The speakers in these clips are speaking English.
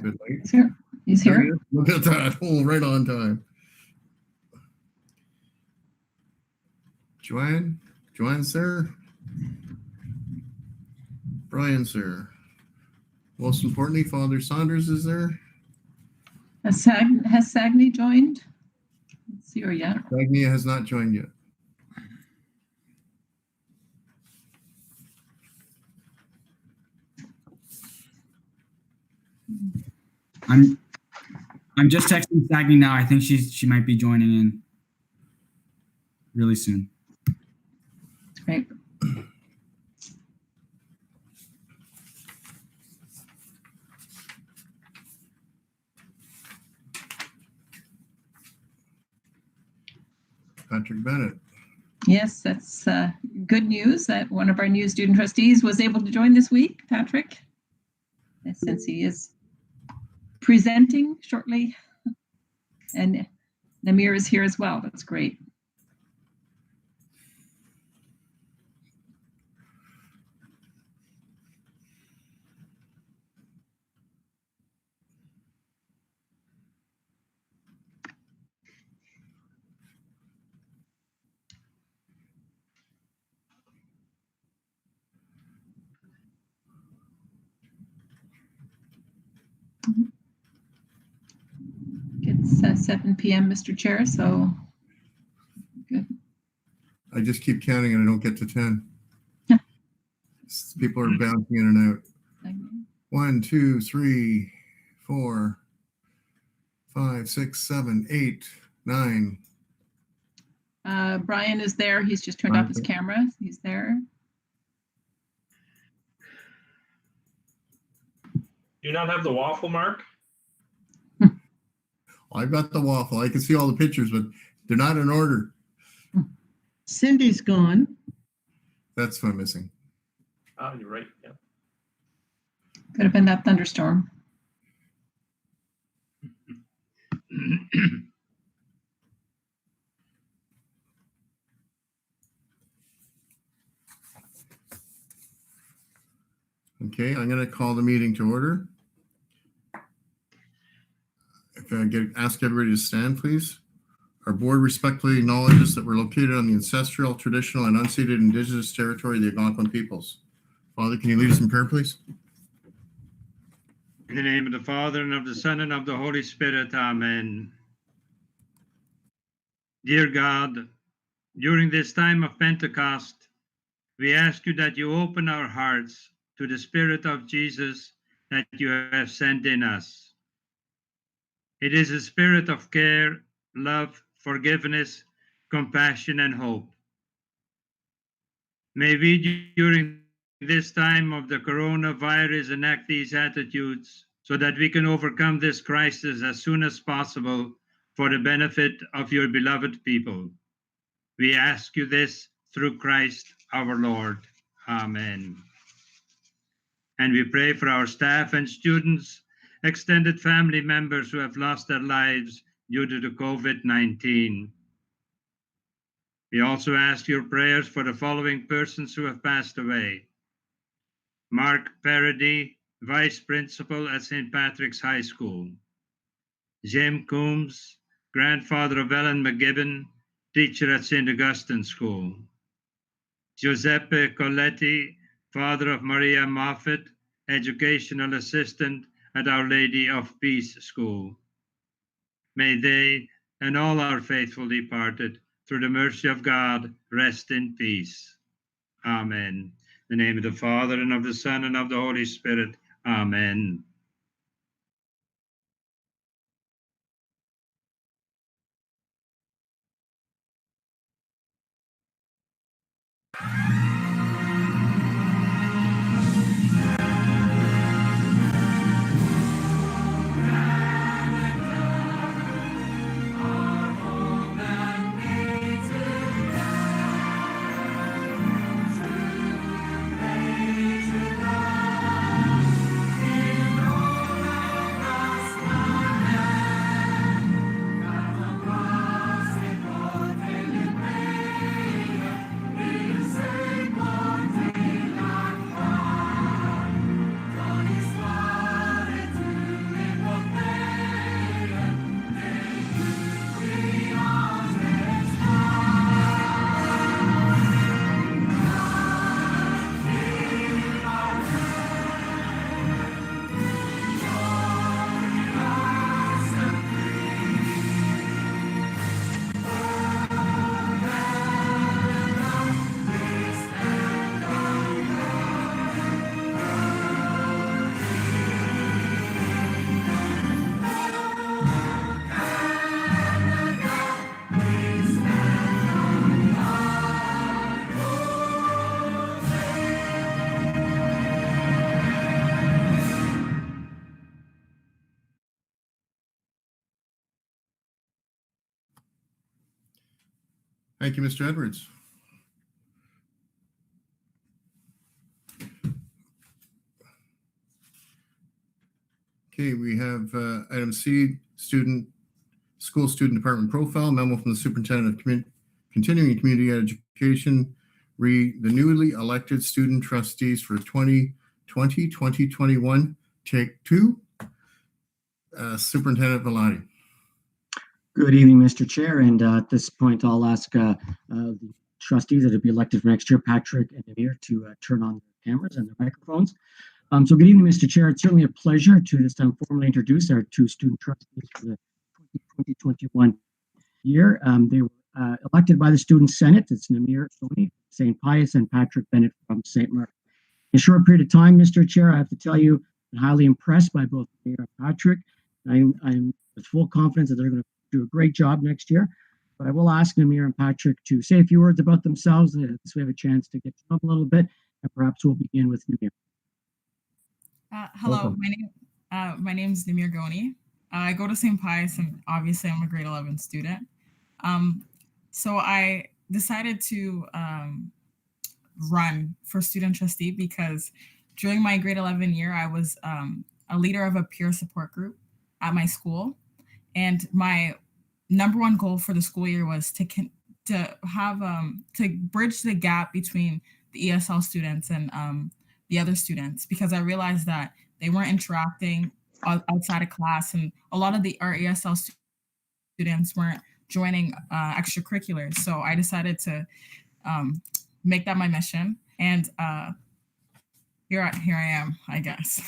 A bit late. He's here. He's There he here. is. Look at that. Oh, right on time. Joanne's there. Brian's there. Most importantly, Father Saunders is there. Has Sagni joined? Let's see her yet. Sagnia has not joined yet. I'm just texting Sagni now. I think she might be joining in really soon. That's great. Patrick Bennett. Yes, that's good news that one of our new student trustees was able to join this week, Patrick, since he is presenting shortly. And Namir is here as well. That's great. It's 7 p.m., Mr. Chair, so good. I just keep counting and I don't get to 10. People are bouncing in and out. 1, 2, 3, 4, 5, 6, 7, 8, 9. Brian is there. He's just turned off his camera. He's there. Do you not have the waffle, Mark? I've got the waffle. I can see all the pictures, but they're not in order. Cindy's gone. That's what I'm missing. Oh, you're right. Yeah. Could have been that thunderstorm. Okay, I'm going to call the meeting to order. If I ask everybody to stand, please. Our board respectfully acknowledges that we're located on the ancestral, traditional, and unceded Indigenous territory of the Algonquin peoples. Father, can you lead us in prayer, please? In the name of the Father, and of the Son, and of the Holy Spirit, amen. Dear God, during this time of Pentecost, we ask you that you open our hearts to the Spirit of Jesus that you have sent in us. It is a spirit of care, love, forgiveness, compassion, and hope. May we, during this time of the coronavirus, enact these attitudes so that we can overcome this crisis as soon as possible for the benefit of your beloved people. We ask you this through Christ our Lord. Amen. And we pray for our staff and students, extended family members who have lost their lives due to the COVID-19. We also ask your prayers for the following persons who have passed away. Mark Parody, Vice Principal at St. Patrick's High School. Jim Coombs, grandfather of Ellen McGibbon, teacher at St. Augustine School. Giuseppe Colletti, father of Maria Moffat, educational assistant at Our Lady of Peace School. May they and all our faithful departed, through the mercy of God, rest in peace. Amen. In the name of the Father, and of the Son, and of the Holy Spirit. Amen. Thank you, Mr. Edwards. Okay, we have item C, school student department profile, memo from the superintendent of continuing community education, the newly elected student trustees for 2020-2021, take two. Superintendent Velati. Good evening, Mr. Chair. And at this point, I'll ask the trustees that will be elected for next year, Patrick and Namir, to turn on their cameras and their microphones. So good evening, Mr. Chair. It's certainly a pleasure to this time formally introduce our two student trustees for the 2020-2021 year. They were elected by the Student Senate. It's Namir Soni, St. Pius, and Patrick Bennett from St. Mark. In a short period of time, Mr. Chair, I have to tell you, I'm highly impressed by both Namir and Patrick. I'm with full confidence that they're going to do a great job next year. But I will ask Namir and Patrick to say a few words about themselves so we have a chance to get to know them a little bit. And perhaps we'll begin with Namir. Hello, Welcome. my name is Namir Goni. I go to St. Pius, and obviously I'm a grade 11 student. So I decided to run for student trustee because during my grade 11 year, I was a leader of a peer support group at my school. And my number one goal for the school year was to bridge the gap between the ESL students and the other students, because I realized that they weren't interacting outside of class, and a lot of our ESL students weren't joining extracurriculars. So I decided to make that my mission, and here I am, I guess.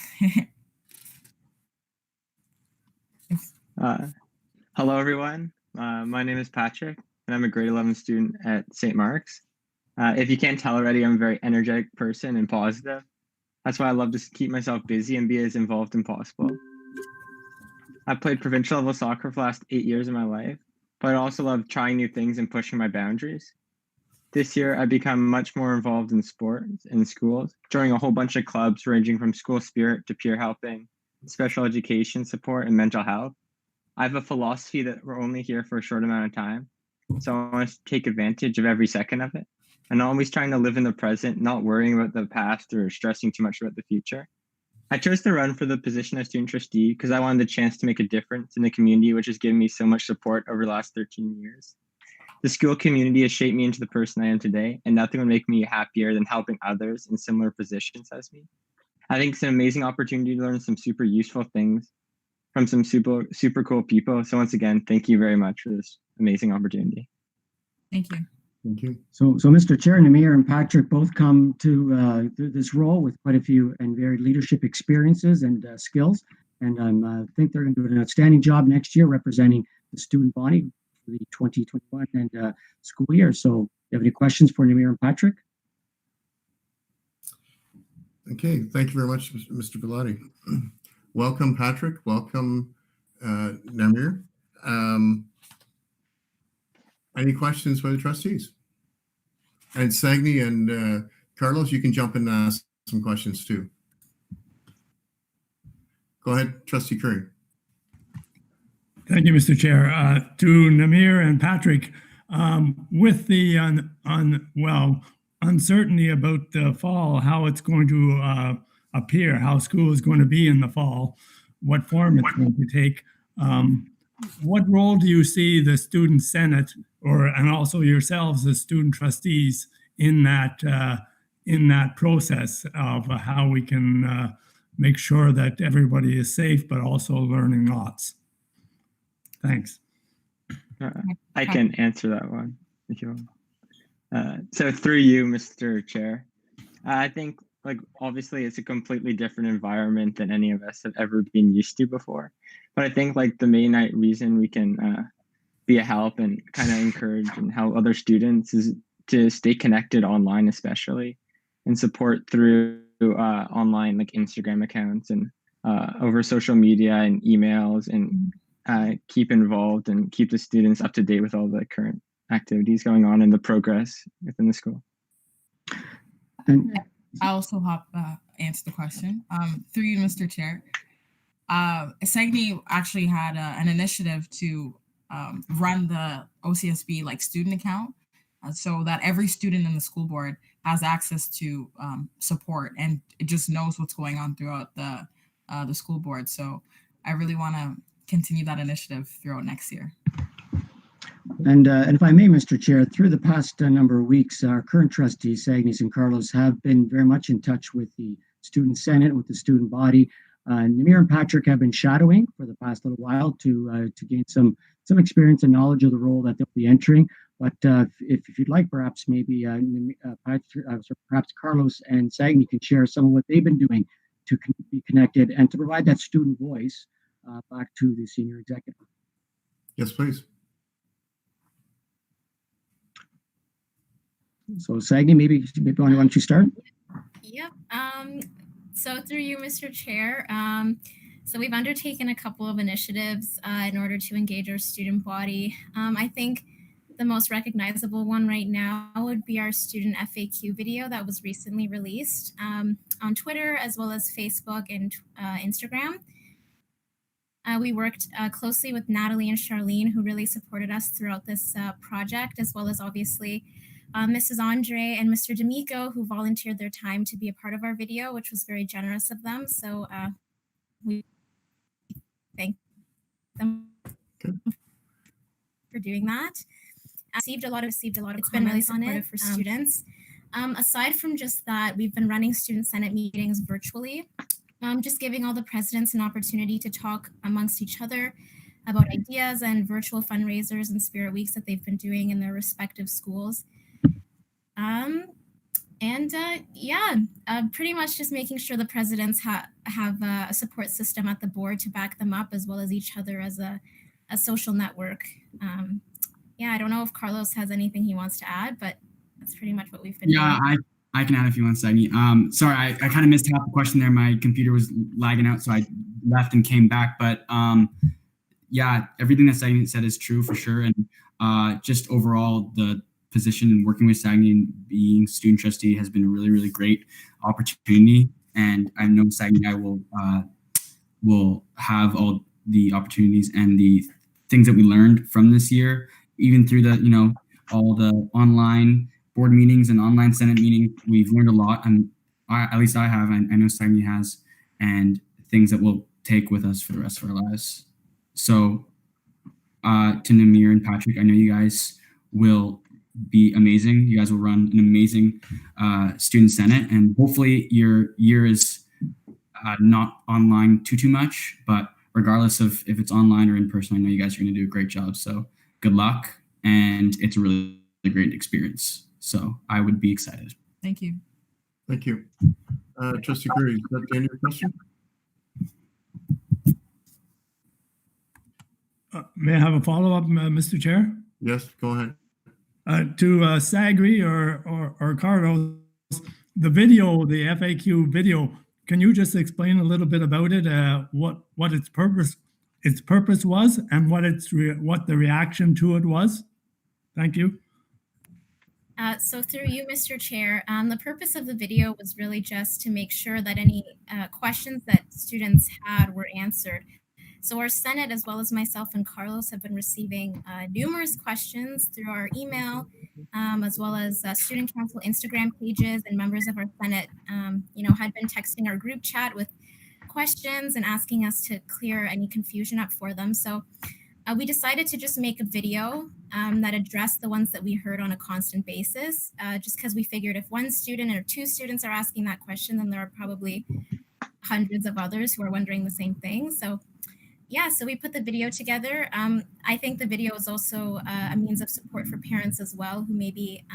Hello, everyone. My name is Patrick, and I'm a grade 11 student at St. Mark's. If you can't tell already, I'm a very energetic person and positive. That's why I love to keep myself busy and be as involved as possible. I've played provincial level soccer for the last 8 years of my life, but I also love trying new things and pushing my boundaries. This year, I've become much more involved in sports in schools, joining a whole bunch of clubs ranging from school spirit to peer helping, special education support, and mental health. I have a philosophy that we're only here for a short amount of time, so I want to take advantage of every second of it. And always trying to live in the present, not worrying about the past or stressing too much about the future. I chose to run for the position of student trustee because I wanted the chance to make a difference in the community, which has given me so much support over the last 13 years. The school community has shaped me into the person I am today, and nothing would make me happier than helping others in similar positions as me. I think it's an amazing opportunity to learn some super useful things from some super cool people. So once again, thank you very much for this amazing opportunity. Thank you. Thank you. So Mr. Chair, Namir and Patrick both come to this role with quite a few and varied leadership experiences and skills. And I think they're going to do an outstanding job next year representing the student body for the 2021 and school year. So, do you have any questions for Namir and Patrick? Okay, thank you very much, Mr. Bellotti. Welcome, Patrick. Welcome, Namir. Any questions by the trustees? And Sagni and Carlos, you can jump in and ask some questions too. Go ahead, Trustee Curry. Thank you, Mr. Chair. To Namir and Patrick, with the uncertainty about the fall, how it's going to appear, how school is going to be in the fall, what form it's going to take, what role do you see the Student Senate and also yourselves as student trustees in that process of how we can make sure that everybody is safe, but also learning lots? Thanks. I can answer that one if you want. So through you, Mr. Chair, I think obviously it's a completely different environment than any of us have ever been used to before. But I think the main reason we can be a help and kind of encourage and help other students is to stay connected online, especially, and support through online Instagram accounts and over social media and emails, and keep involved and keep the students up to date with all the current activities going on and the progress within the school. And I also answer the question. Through you, Mr. Chair. SEGNI actually had an initiative to run the OCSB student account. so that every student in the school board has access to support and it just knows what's going on throughout the school board. So I really want to continue that initiative throughout next year. And if I may, Mr. Chair, through the past number of weeks, our current trustees, Agnes and Carlos, have been very much in touch with the Student Senate, with the student body. Namir and Patrick have been shadowing for the past little while to gain some experience and knowledge of the role that they'll be entering. But if you'd like, perhaps maybe perhaps Carlos and Sagni can share some of what they've been doing to be connected and to provide that student voice back to the senior executive. Yes, please. So Sagni, maybe why don't you start? Yep. So through you, Mr. Chair, so we've undertaken a couple of initiatives in order to engage our student body. I think the most recognizable one right now would be our student FAQ video that was recently released on Twitter as well as Facebook and Instagram. We worked closely with Natalie and Charlene, who really supported us throughout this project, as well as obviously Mrs. Andre and Mr. D'Amico, who volunteered their time to be a part of our video, which was very generous of them. So we thank them for doing that. Received a lot of it's been really supportive for students. Aside from just that, we've been running Student Senate meetings virtually, just giving all the presidents an opportunity to talk amongst each other about ideas and virtual fundraisers and spirit weeks that they've been doing in their respective schools. Pretty much just making sure the presidents have a support system at the board to back them up, as well as each other as a social network. I don't know if Carlos has anything he wants to add, but that's pretty much what we've been doing. I can add if you want, Sagni. Sorry, I kind of missed half the question there. My computer was lagging out, so I left and came back. But everything that Sagni said is true for sure. And just overall, the position and working with Sagni and being student trustee has been a really, really great opportunity. And I know Sagni and I will have all the opportunities and the things that we learned from this year, even through the, all the online board meetings and online Senate meetings. We've learned a lot, and at least I have, and I know Sagni has, and things that we'll take with us for the rest of our lives. So to Namir and Patrick, I know you guys will be amazing. You guys will run an amazing student senate, and hopefully your year is not online too much, but regardless of if it's online or in person, I know you guys are going to do a great job. So good luck, and it's a really, really great experience. So I would be excited. Thank you. Thank you. Trustee Curry, is that the end of your question? May I have a follow-up, Mr. Chair? Yes, go ahead. To Sagri or Carlos, the video, the FAQ video, can you just explain a little bit about it? What its purpose was, and what the reaction to it was? Thank you. So through you, Mr. Chair, the purpose of the video was really just to make sure that any questions that students had were answered. So our Senate, as well as myself and Carlos, have been receiving numerous questions through our email, as well as Student Council Instagram pages, and members of our Senate, had been texting our group chat with questions and asking us to clear any confusion up for them. So we decided to just make a video that addressed the ones that we heard on a constant basis, just because we figured if one student or two students are asking that question, then there are probably hundreds of others who are wondering the same thing. So so we put the video together. I think the video is also a means of support for parents as well, who maybe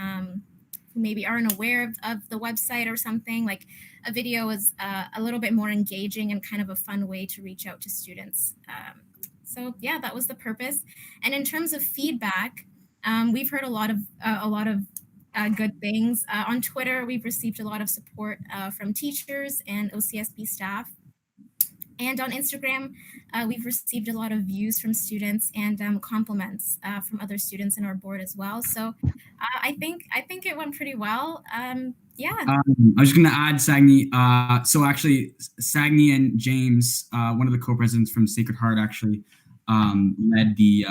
aren't aware of the website or something. Like, a video is a little bit more engaging and kind of a fun way to reach out to students. So that was the purpose. And in terms of feedback, we've heard a lot of good things. On Twitter, we've received a lot of support from teachers and OCSB staff. And on Instagram, we've received a lot of views from students and compliments from other students in our board as well. So I think it went pretty well. I was going to add, Sagni. So actually, Sagni and James, one of the co-presidents from Sacred Heart, actually led the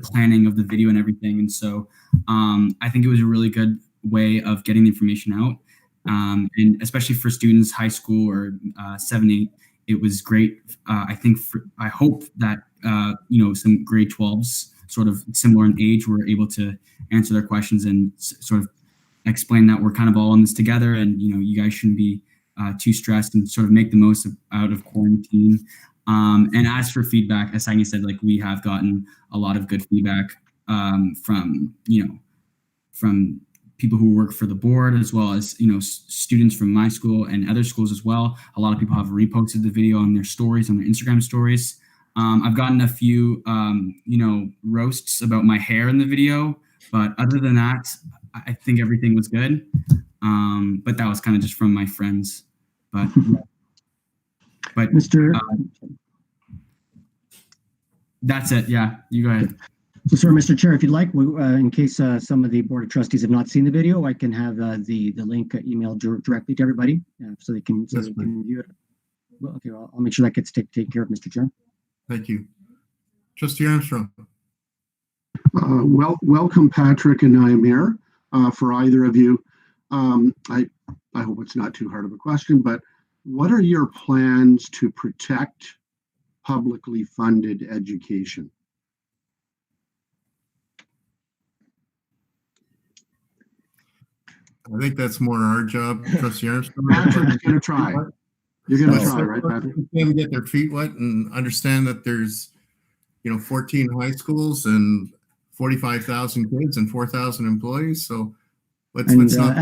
planning of the video and everything. And so I think it was a really good way of getting the information out. And especially for students, high school or 7-8, it was great. I hope that, some grade 12s sort of similar in age were able to answer their questions and sort of explain that we're kind of all in this together, and, you guys shouldn't be too stressed, and sort of make the most out of quarantine. And as for feedback, as Agnes said, like, we have gotten a lot of good feedback from people who work for the board, as well as, students from my school and other schools as well. A lot of people have reposted the video on their stories, on their Instagram stories. I've gotten a few, roasts about my hair in the video, but other than that, I think everything was good. But that was kind of just from my friends. But Mr. That's it. Yeah, you go ahead. So, sir, Mr. Chair, if you'd like, in case some of the Board of Trustees have not seen the video, I can have the link emailed directly to everybody so they can view it. Well, okay, I'll make sure that gets taken care of, Mr. Chair. Thank you. Trustee Armstrong. Welcome, Patrick and Naimir, for either of you. I hope it's not too hard of a question, but what are your plans to protect publicly funded education? I think that's more our job, Trustee Armstrong. Patrick's going to try. You're going to try, right, Patrick? Them get their feet wet and understand that there's, 14 high schools and 45,000 kids and 4,000 employees. So let's not.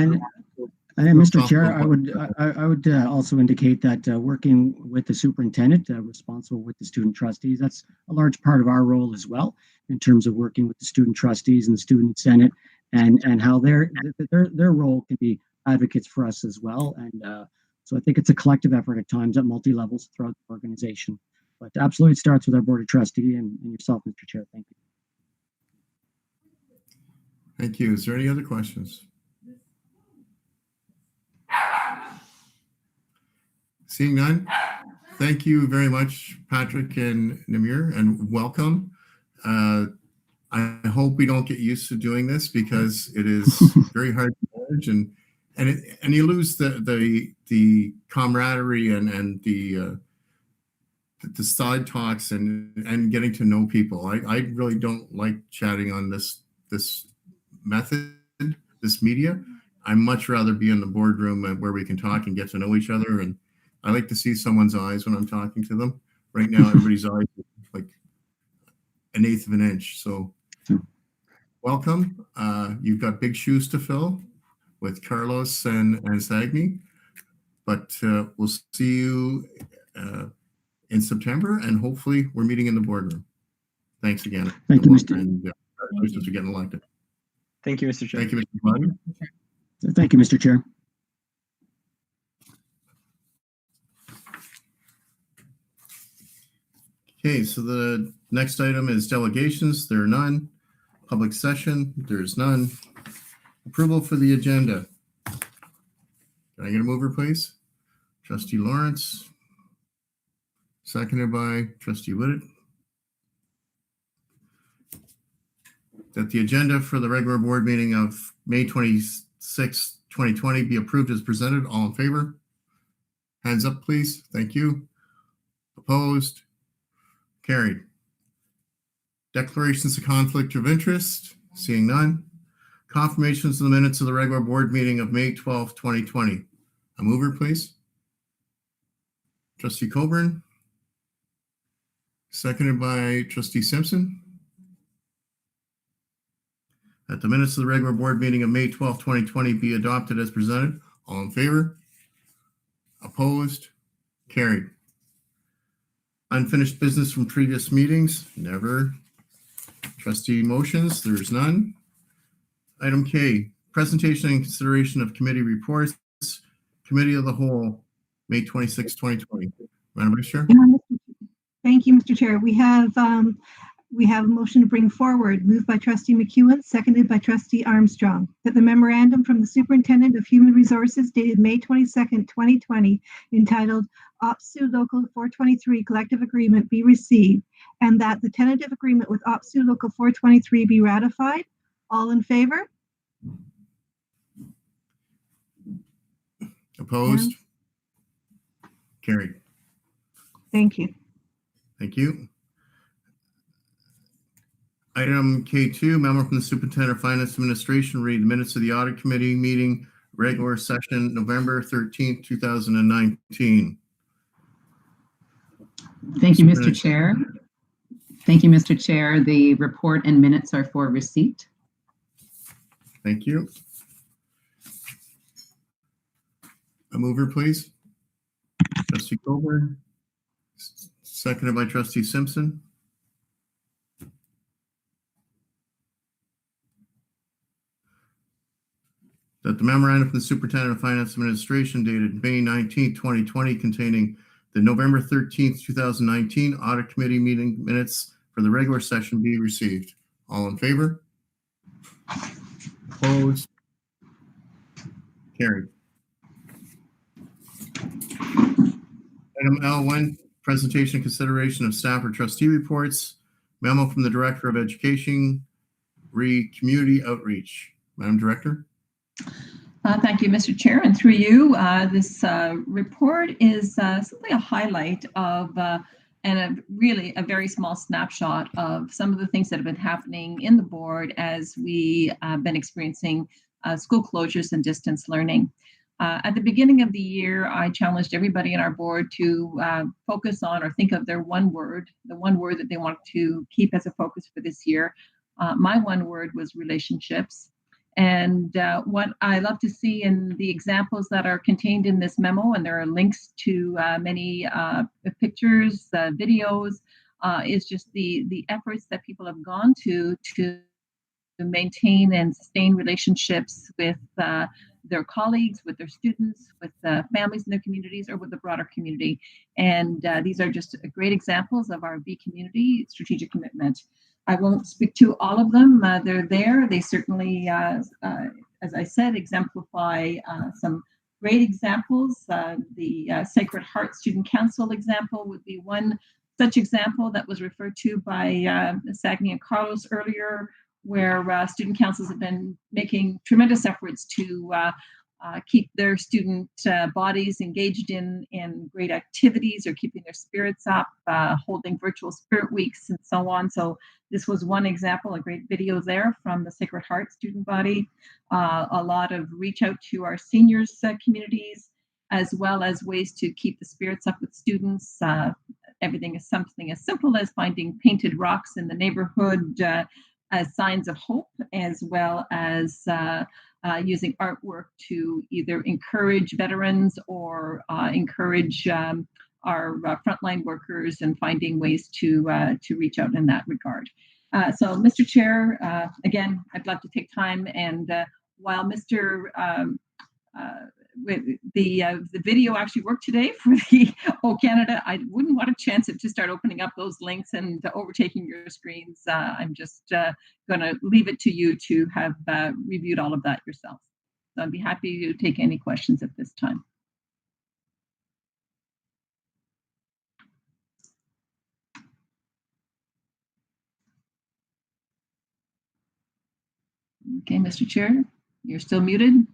And Mr. Chair, I would also indicate that working with the superintendent, responsible with the student trustees, that's a large part of our role as well, in terms of working with the student trustees and the student senate, and how their role can be advocates for us as well. And so I think it's a collective effort at times at multi-levels throughout the organization. But absolutely, it starts with our board of trustees and yourself, Mr. Chair. Thank you. Thank you. Is there any other questions? Seeing none, thank you very much, Patrick and Namir, and welcome. I hope we don't get used to doing this, because it is very hard to manage, and you lose the camaraderie and the side talks and getting to know people. I really don't like chatting on this method, this media. I much rather be in the boardroom where we can talk and get to know each other, and I like to see someone's eyes when I'm talking to them. Right now, everybody's eyes are like 1/8 of an inch. So welcome. You've got big shoes to fill with Carlos and Sagni, but we'll see you in September, and hopefully we're meeting in the boardroom. Thanks again. Thank you, Mr. And congratulations for getting elected. Thank you, Mr. Chair. Thank you, Mr. Biden. Thank you, Mr. Chair. Okay, so the next item is delegations. There are none. Public session, there's none. Approval for the agenda. Can I get a mover, please? Trustee Lawrence. Seconded by Trustee Whitted. That the agenda for the regular board meeting of May 26, 2020 be approved as presented. All in favor? Hands up, please. Thank you. Opposed? Carried. Declarations of conflict of interest. Seeing none. Confirmations of the minutes of the regular board meeting of May 12, 2020. A mover, please. Trustee Coburn. Seconded by Trustee Simpson. That the minutes of the regular board meeting of May 12, 2020 be adopted as presented. All in favor? Opposed? Carried. Unfinished business from previous meetings? Never. Trustee motions? There's none. Item K, presentation and consideration of committee reports. Committee of the Whole, May 26, 2020. Madam Vice Chair? Thank you, Mr. Chair. We have we have a motion to bring forward, moved by trustee McEwen, seconded by trustee Armstrong, that the memorandum from the Superintendent of Human Resources dated May 22nd, 2020, entitled OPSU Local 423 Collective Agreement be received, and that the tentative agreement with OPSU Local 423 be ratified. All in favor? Opposed? Carried. Thank you. Thank you. Item K2, memo from the Superintendent of Finance Administration, read the minutes of the Audit Committee meeting, regular session, November 13th, 2019. Thank you, Mr. Chair. Thank you, Mr. Chair. The report and minutes are for receipt. Thank you. A mover, please. Trustee Colburn, seconded by trustee Simpson. That the memorandum from the Superintendent of Finance Administration dated May 19th, 2020, containing the November 13th, 2019 Audit Committee meeting minutes for the regular session be received. All in favor? Opposed? Carried. Item L1, presentation and consideration of staff or trustee reports. Memo from the Director of Education, community outreach. Madam Director. Thank you, Mr. Chair, and through you, this report is simply a highlight of really a very small snapshot of some of the things that have been happening in the board as we have been experiencing school closures and distance learning. At the beginning of the year, I challenged everybody in our board to focus on or think of their one word, the one word that they want to keep as a focus for this year. My one word was relationships. And what I love to see in the examples that are contained in this memo, and there are links to many pictures, videos, is just the efforts that people have gone to maintain and sustain relationships with their colleagues, with their students, with families in their communities, or with the broader community. And these are just great examples of our B community strategic commitment. I won't speak to all of them. They're there. They certainly, as I said, exemplify some great examples. The Sacred Heart Student Council example would be one such example that was referred to by Sagni and Carlos earlier, where student councils have been making tremendous efforts to keep their student bodies engaged in great activities or keeping their spirits up, holding virtual spirit weeks and so on. So this was one example, a great video there from the Sacred Heart student body. A lot of reach out to our seniors communities, as well as ways to keep the spirits up with students. Everything is something as simple as finding painted rocks in the neighborhood as signs of hope, as well as using artwork to either encourage veterans or encourage our frontline workers, and finding ways to reach out in that regard. So, Mr. Chair, again, I'd love to take time, and while Mr. The video actually worked today for the Canada, I wouldn't want a chance to start opening up those links and overtaking your screens. I'm just going to leave it to you to have reviewed all of that yourself. So I'd be happy to take any questions at this time. Okay, Mr. Chair, you're still muted.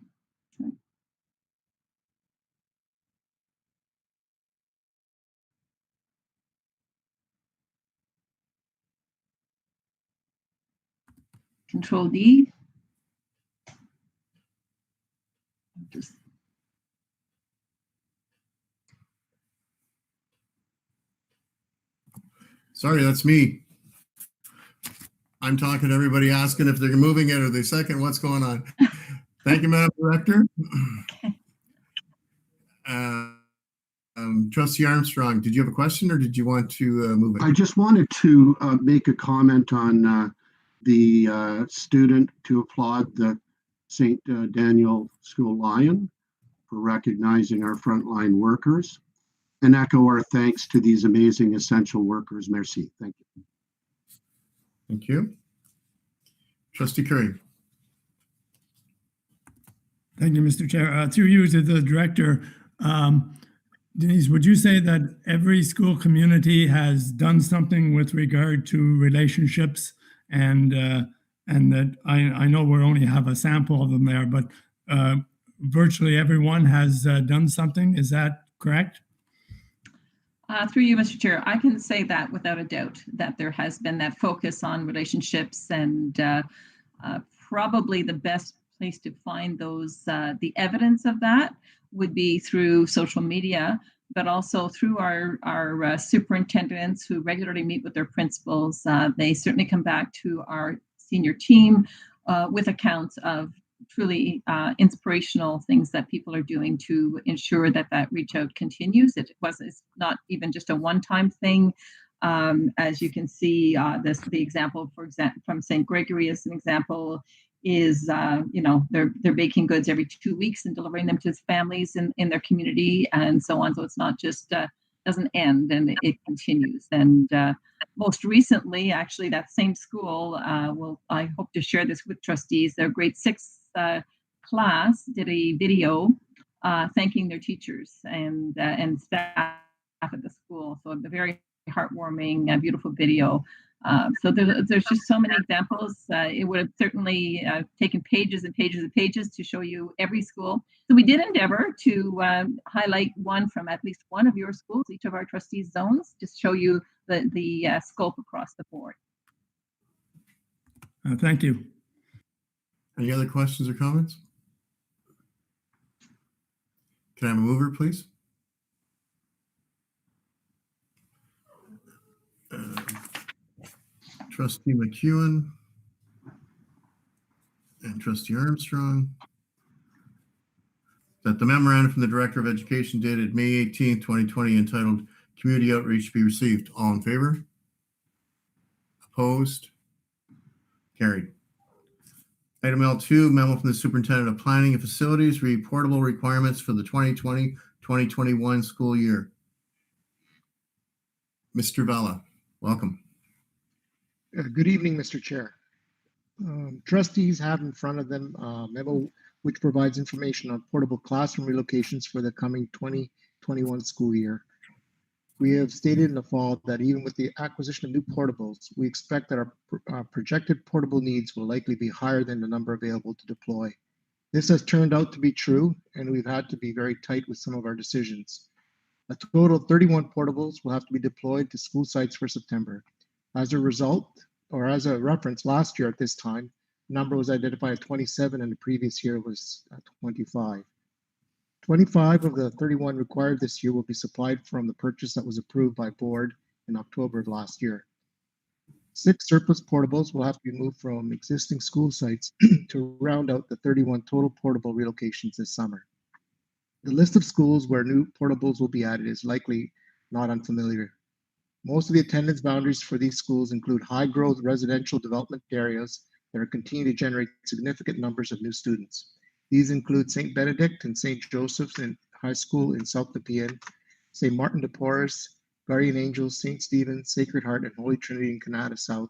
Control D. Sorry, that's me. I'm talking to everybody, asking if they're moving it or they second. What's going on? Thank you, Madam Director. Trustee Armstrong, did you have a question, or did you want to move it? I just wanted to make a comment on the student to applaud the St. Daniel School Lion for recognizing our frontline workers, and echo our thanks to these amazing essential workers. Merci. Thank you. Thank you. Trustee Curry. Thank you, Mr. Chair. Through you to the director, Denise, would you say that every school community has done something with regard to relationships and that I know we only have a sample of them there, but virtually everyone has done something. Is that correct? Through you, Mr. Chair, I can say that without a doubt that there has been that focus on relationships, and probably the best place to find those, the evidence of that would be through social media, but also through our superintendents who regularly meet with their principals. They certainly come back to our senior team with accounts of truly inspirational things that people are doing to ensure that that reach out continues. It's not even just a one-time thing. As you can see, the example, for example, from St. Gregory as an example, is they're baking goods every 2 weeks and delivering them to families in their community and so on. So it's not just doesn't end, and it continues. And most recently, actually, that same school I hope to share this with trustees. Their grade 6 class did a video thanking their teachers and staff at the school. So a very heartwarming, beautiful video. So there's just so many examples. It would have certainly taken pages and pages and pages to show you every school. So we did endeavor to highlight one from at least one of your schools, each of our trustees' zones, to show you the scope across the board. Thank you. Any other questions or comments? Can I have a mover, please? Trustee McEwen and Trustee Armstrong, that the memorandum from the Director of Education dated May 18th, 2020, entitled Community Outreach be received. All in favor? Opposed? Carried. Item L2, memo from the Superintendent of Planning and Facilities, reportable requirements for the 2020-2021 school year. Mr. Vella, welcome. Good evening, Mr. Chair. Trustees have in front of them a memo which provides information on portable classroom relocations for the coming 2021 school year. We have stated in the fall that even with the acquisition of new portables, we expect that our projected portable needs will likely be higher than the number available to deploy. This has turned out to be true, and we've had to be very tight with some of our decisions. A total of 31 portables will have to be deployed to school sites for September. As a result, or as a reference, last year at this time, the number was identified at 27 and the previous year was 25. 25 of the 31 required this year will be supplied from the purchase that was approved by board in October of last year. 6 surplus portables will have to be moved from existing school sites to round out the 31 total portable relocations this summer. The list of schools where new portables will be added is likely not unfamiliar. Most of the attendance boundaries for these schools include high-growth residential development areas that are continuing to generate significant numbers of new students. These include St. Benedict and St. Joseph's High School in South Nepean, St. Martin de Porres, Guardian Angels, St. Stephen's, Sacred Heart, and Holy Trinity in Canada South,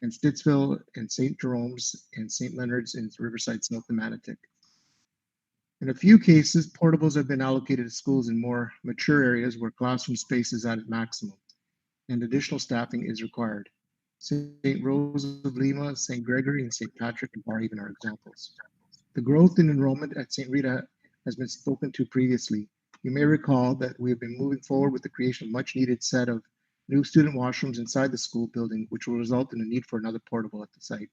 and Stittsville and St. Jerome's and St. Leonard's in Riverside South and Manotick. In a few cases, portables have been allocated to schools in more mature areas where classroom space is at its maximum and additional staffing is required. St. Rose of Lima, St. Gregory, and St. Patrick are even our examples. The growth in enrollment at St. Rita has been spoken to previously. You may recall that we have been moving forward with the creation of much needed set of new student washrooms inside the school building, which will result in a need for another portable at the site.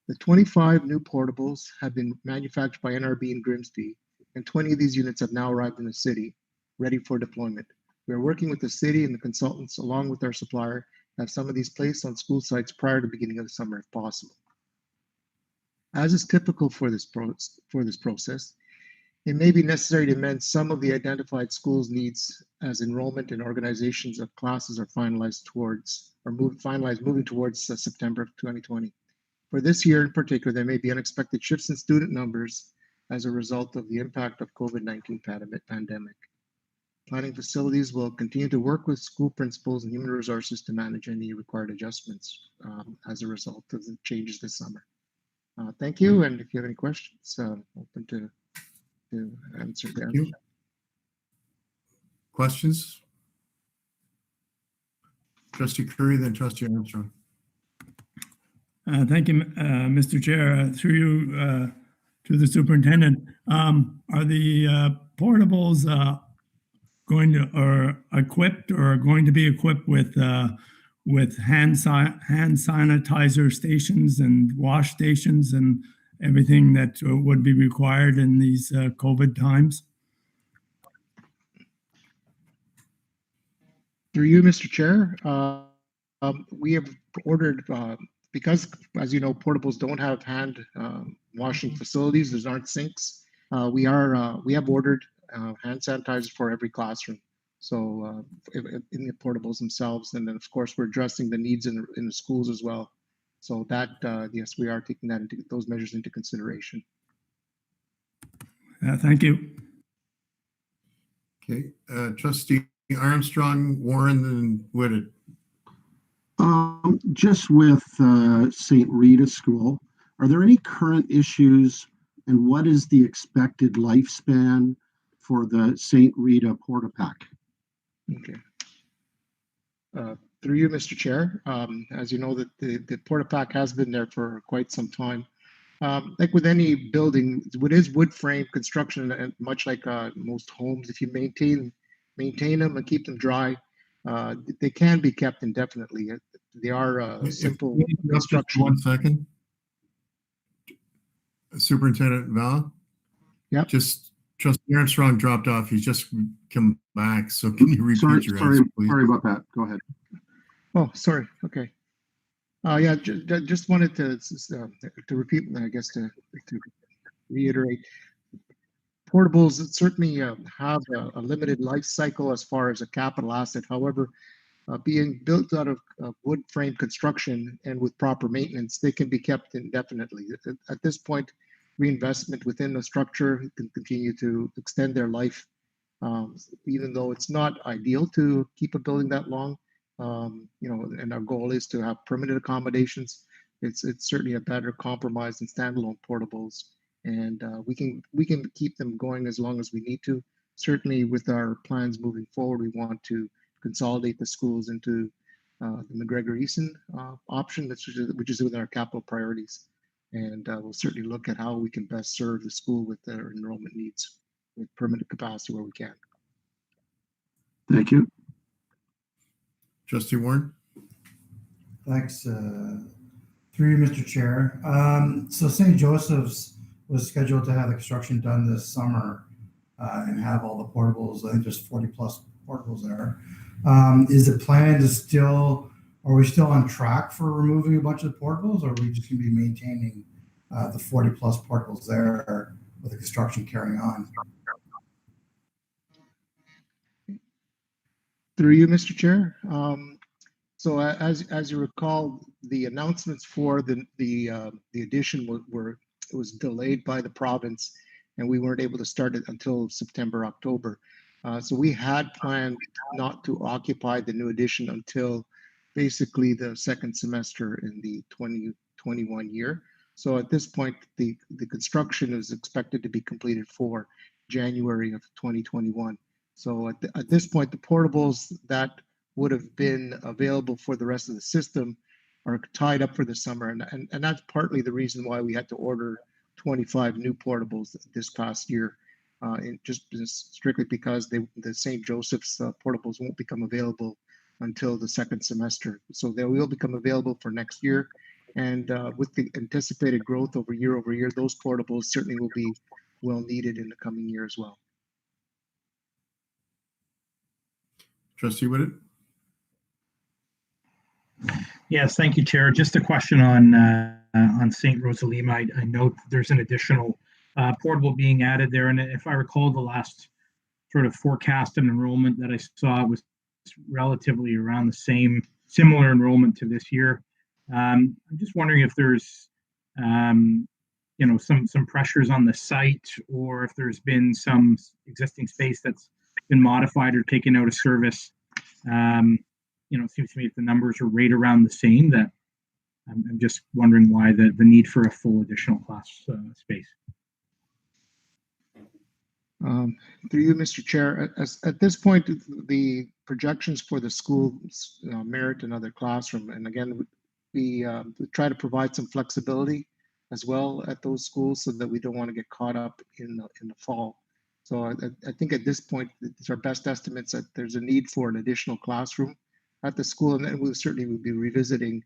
The 25 new portables have been manufactured by NRB in Grimsby, and 20 of these units have now arrived in the city, ready for deployment. We are working with the city and the consultants, along with our supplier, to have some of these placed on school sites prior to the beginning of the summer if possible. As is typical for this process, it may be necessary to amend some of the identified schools' needs as enrollment and organizations of classes are finalized towards, or moving towards September of 2020. For this year in particular, there may be unexpected shifts in student numbers as a result of the impact of COVID-19 pandemic. Planning Facilities will continue to work with school principals and human resources to manage any required adjustments as a result of the changes this summer. Thank you, and if you have any questions, open to answer them. Thank you. Questions? Trustee Curry, then Trustee Armstrong. Thank you, Mr. Chair. Through you to the superintendent, are the portables going to or equipped or going to be equipped with hand sanitizer stations and wash stations and everything that would be required in these COVID times? Through you, Mr. Chair, we have ordered, because, as you know, portables don't have hand washing facilities, there aren't sinks. We have ordered hand sanitizer for every classroom. So in the portables themselves, and then of course we're addressing the needs in the schools as well. So that yes, we are taking those measures into consideration. Thank you. Okay, Trustee Armstrong, Warren, and Whitted. Just with St. Rita School, are there any current issues, and what is the expected lifespan for the St. Rita Porta Pack? Okay. Through you, Mr. Chair, as you know, that the Porta Pack has been there for quite some time. Like with any building, it is wood frame construction, and much like most homes, if you maintain them and keep them dry, they can be kept indefinitely. They are simple construction. 1 second. Superintendent Val? Yep. Just Trustee Armstrong dropped off. He's just come back. So can you repeat your answer, please? Sorry about that. Go ahead. Oh, sorry. Okay. Yeah, just wanted to repeat, I guess, to reiterate. Portables certainly have a limited life cycle as far as a capital asset. However, being built out of wood frame construction and with proper maintenance, they can be kept indefinitely. At this point, reinvestment within the structure can continue to extend their life, even though it's not ideal to keep a building that long. And our goal is to have permanent accommodations. It's certainly a better compromise than standalone portables, and we can keep them going as long as we need to. Certainly, with our plans moving forward, we want to consolidate the schools into the McGregor-Eason option, which is within our capital priorities. And we'll certainly look at how we can best serve the school with their enrollment needs with permanent capacity where we can. Thank you. Trustee Warren? Thanks. Through you, Mr. Chair. So St. Joseph's was scheduled to have the construction done this summer and have all the portables. I think there's 40 plus portables there. Is the plan to still, are we still on track for removing a bunch of the portables, or are we just going to be maintaining the 40 plus portables there with the construction carrying on? Through you, Mr. Chair. So as you recall, the announcements for the addition was delayed by the province, and we weren't able to start it until September, October. So we had planned not to occupy the new addition until basically the second semester in the 2021 year. So at this point, the construction is expected to be completed for January of 2021. So at this point, the portables that would have been available for the rest of the system are tied up for the summer. And that's partly the reason why we had to order 25 new portables this past year. Just strictly because the St. Joseph's portables won't become available until the second semester. So they will become available for next year. And with the anticipated growth over year, those portables certainly will be well needed in the coming year as well. Trustee Whitted? Yes, thank you, Chair. Just a question on St. Rosalima. I note there's an additional portable being added there, and if I recall, the last sort of forecast and enrollment that I saw was relatively around the similar enrollment to this year. I'm just wondering if there's some pressures on the site, or if there's been some existing space that's been modified or taken out of service. It seems to me if the numbers are right around the same, that I'm just wondering why the need for a full additional class space. Through you, Mr. Chair, at this point, the projections for the school's merit another classroom, and again, we try to provide some flexibility as well at those schools so that we don't want to get caught up in the fall. So I think at this point, it's our best estimates that there's a need for an additional classroom at the school, and then we certainly will be revisiting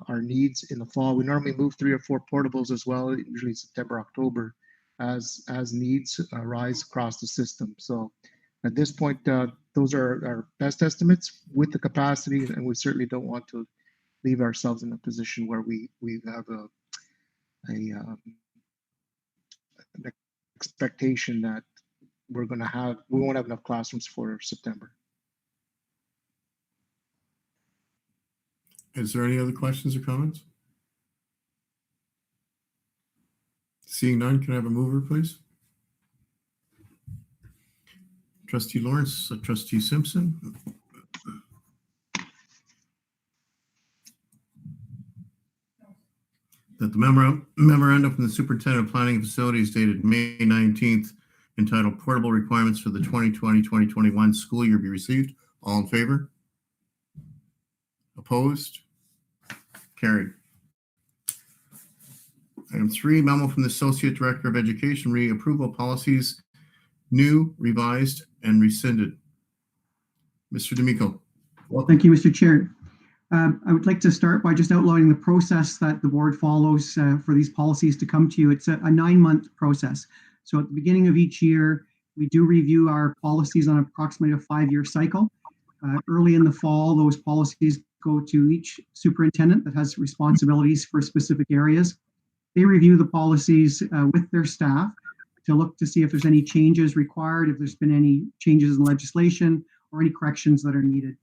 our needs in the fall. We normally move 3 or 4 portables as well, usually September, October, as needs arise across the system. So at this point, those are our best estimates with the capacity, and we certainly don't want to leave ourselves in a position where we have an expectation that we won't have enough classrooms for September. Is there any other questions or comments? Seeing none, can I have a mover, please? Trustee Lawrence, Trustee Simpson. That the memorandum from the Superintendent of Planning and Facilities dated May 19th, entitled Portable Requirements for the 2020-2021 School Year be received. All in favor? Opposed? Carried. Item 3, memo from the Associate Director of Education, reapproval policies, new, revised, and rescinded. Mr. D'Amico. Well, thank you, Mr. Chair. I would like to start by just outlining the process that the board follows for these policies to come to you. It's a 9-month process. So at the beginning of each year, we do review our policies on approximately a 5-year cycle. Early in the fall, those policies go to each superintendent that has responsibilities for specific areas. They review the policies with their staff to look to see if there's any changes required, if there's been any changes in legislation or any corrections that are needed.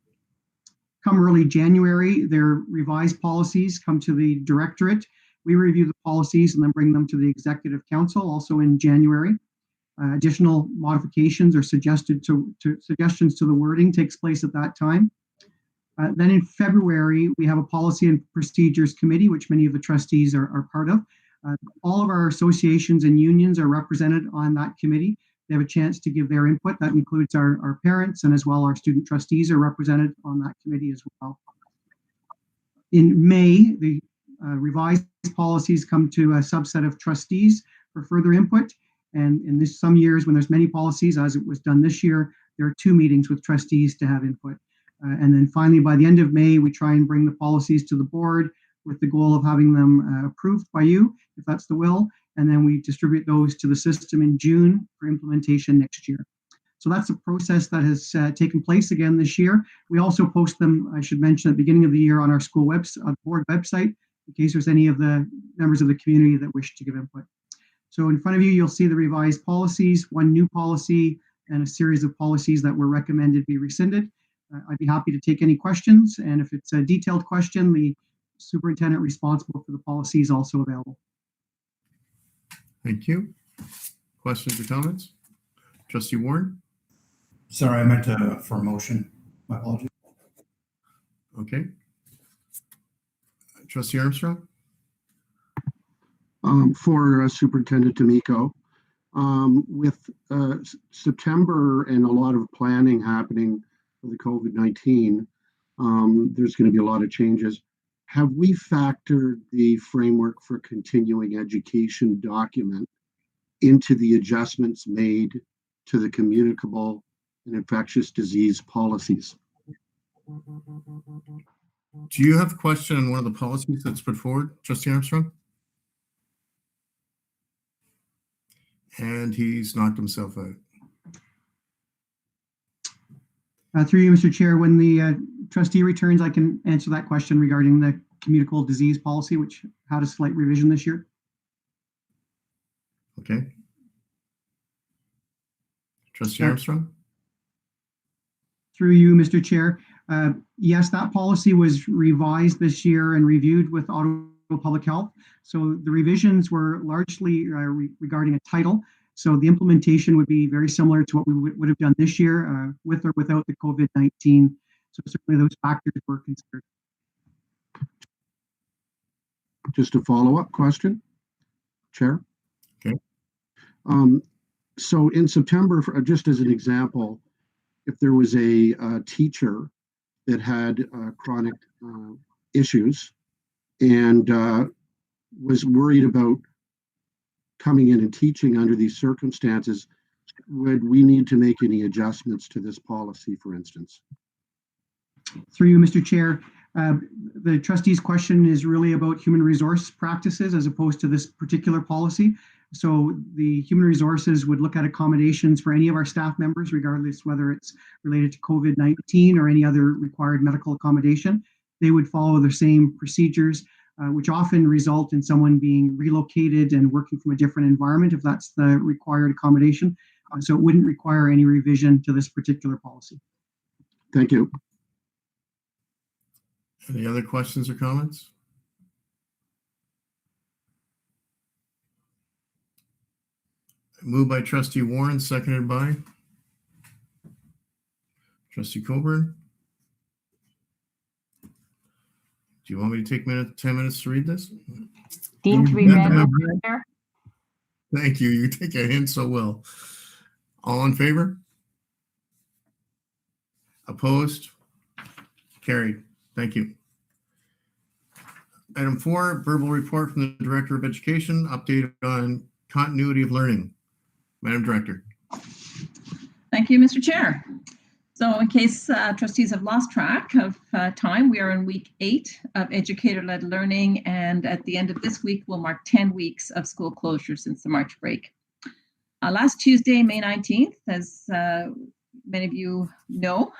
Come early January, their revised policies come to the directorate. We review the policies and then bring them to the executive council also in January. Additional modifications or suggestions to the wording takes place at that time. Then in February, we have a policy and procedures committee, which many of the trustees are part of. All of our associations and unions are represented on that committee. They have a chance to give their input. That includes our parents, and as well our student trustees are represented on that committee as well. In May, the revised policies come to a subset of trustees for further input. And in some years when there's many policies, as it was done this year, there are 2 meetings with trustees to have input. And then finally, by the end of May, we try and bring the policies to the board with the goal of having them approved by you, if that's the will. And then we distribute those to the system in June for implementation next year. So that's a process that has taken place again this year. We also post them, I should mention, at the beginning of the year on our school board website, in case there's any of the members of the community that wish to give input. So in front of you, you'll see the revised policies, 1 new policy, and a series of policies that were recommended be rescinded. I'd be happy to take any questions, and if it's a detailed question, the superintendent responsible for the policy is also available. Thank you. Questions or comments? Trustee Warren? Sorry, I meant for a motion. My apologies. Okay. Trustee Armstrong? For Superintendent D'Amico, with September and a lot of planning happening for the COVID-19, there's going to be a lot of changes. Have we factored the framework for continuing education document into the adjustments made to the communicable and infectious disease policies? Do you have a question on one of the policies that's put forward, Trustee Armstrong? And he's knocked himself out. Through you, Mr. Chair, when the trustee returns, I can answer that question regarding the communicable disease policy, which had a slight revision this year. Okay. Trustee Armstrong? Through you, Mr. Chair. Yes, that policy was revised this year and reviewed with Ottawa Public Health. So the revisions were largely regarding a title. So the implementation would be very similar to what we would have done this year, with or without the COVID-19. So certainly those factors were considered. Just a follow-up question, Chair. Okay. So in September, just as an example, if there was a teacher that had chronic issues and was worried about coming in and teaching under these circumstances, would we need to make any adjustments to this policy, for instance? Through you, Mr. Chair, the trustee's question is really about human resource practices as opposed to this particular policy. So the human resources would look at accommodations for any of our staff members, regardless whether it's related to COVID-19 or any other required medical accommodation. They would follow the same procedures, which often result in someone being relocated and working from a different environment if that's the required accommodation. So it wouldn't require any revision to this particular policy. Thank you. Any other questions or comments? Moved by Trustee Warren, seconded by Trustee Coburn. Do you want me to take 10 minutes to read this? Deemed to be read, Mr. Chair. Thank you. You take a hint so well. All in favor? Opposed? Carried. Thank you. Item 4, verbal report from the Director of Education, update on continuity of learning. Madam Director. Thank you, Mr. Chair. So in case trustees have lost track of time, we are in week 8 of educator-led learning, and at the end of this week, we'll mark 10 weeks of school closure since the March break. Last Tuesday, May 19th, as many of you know,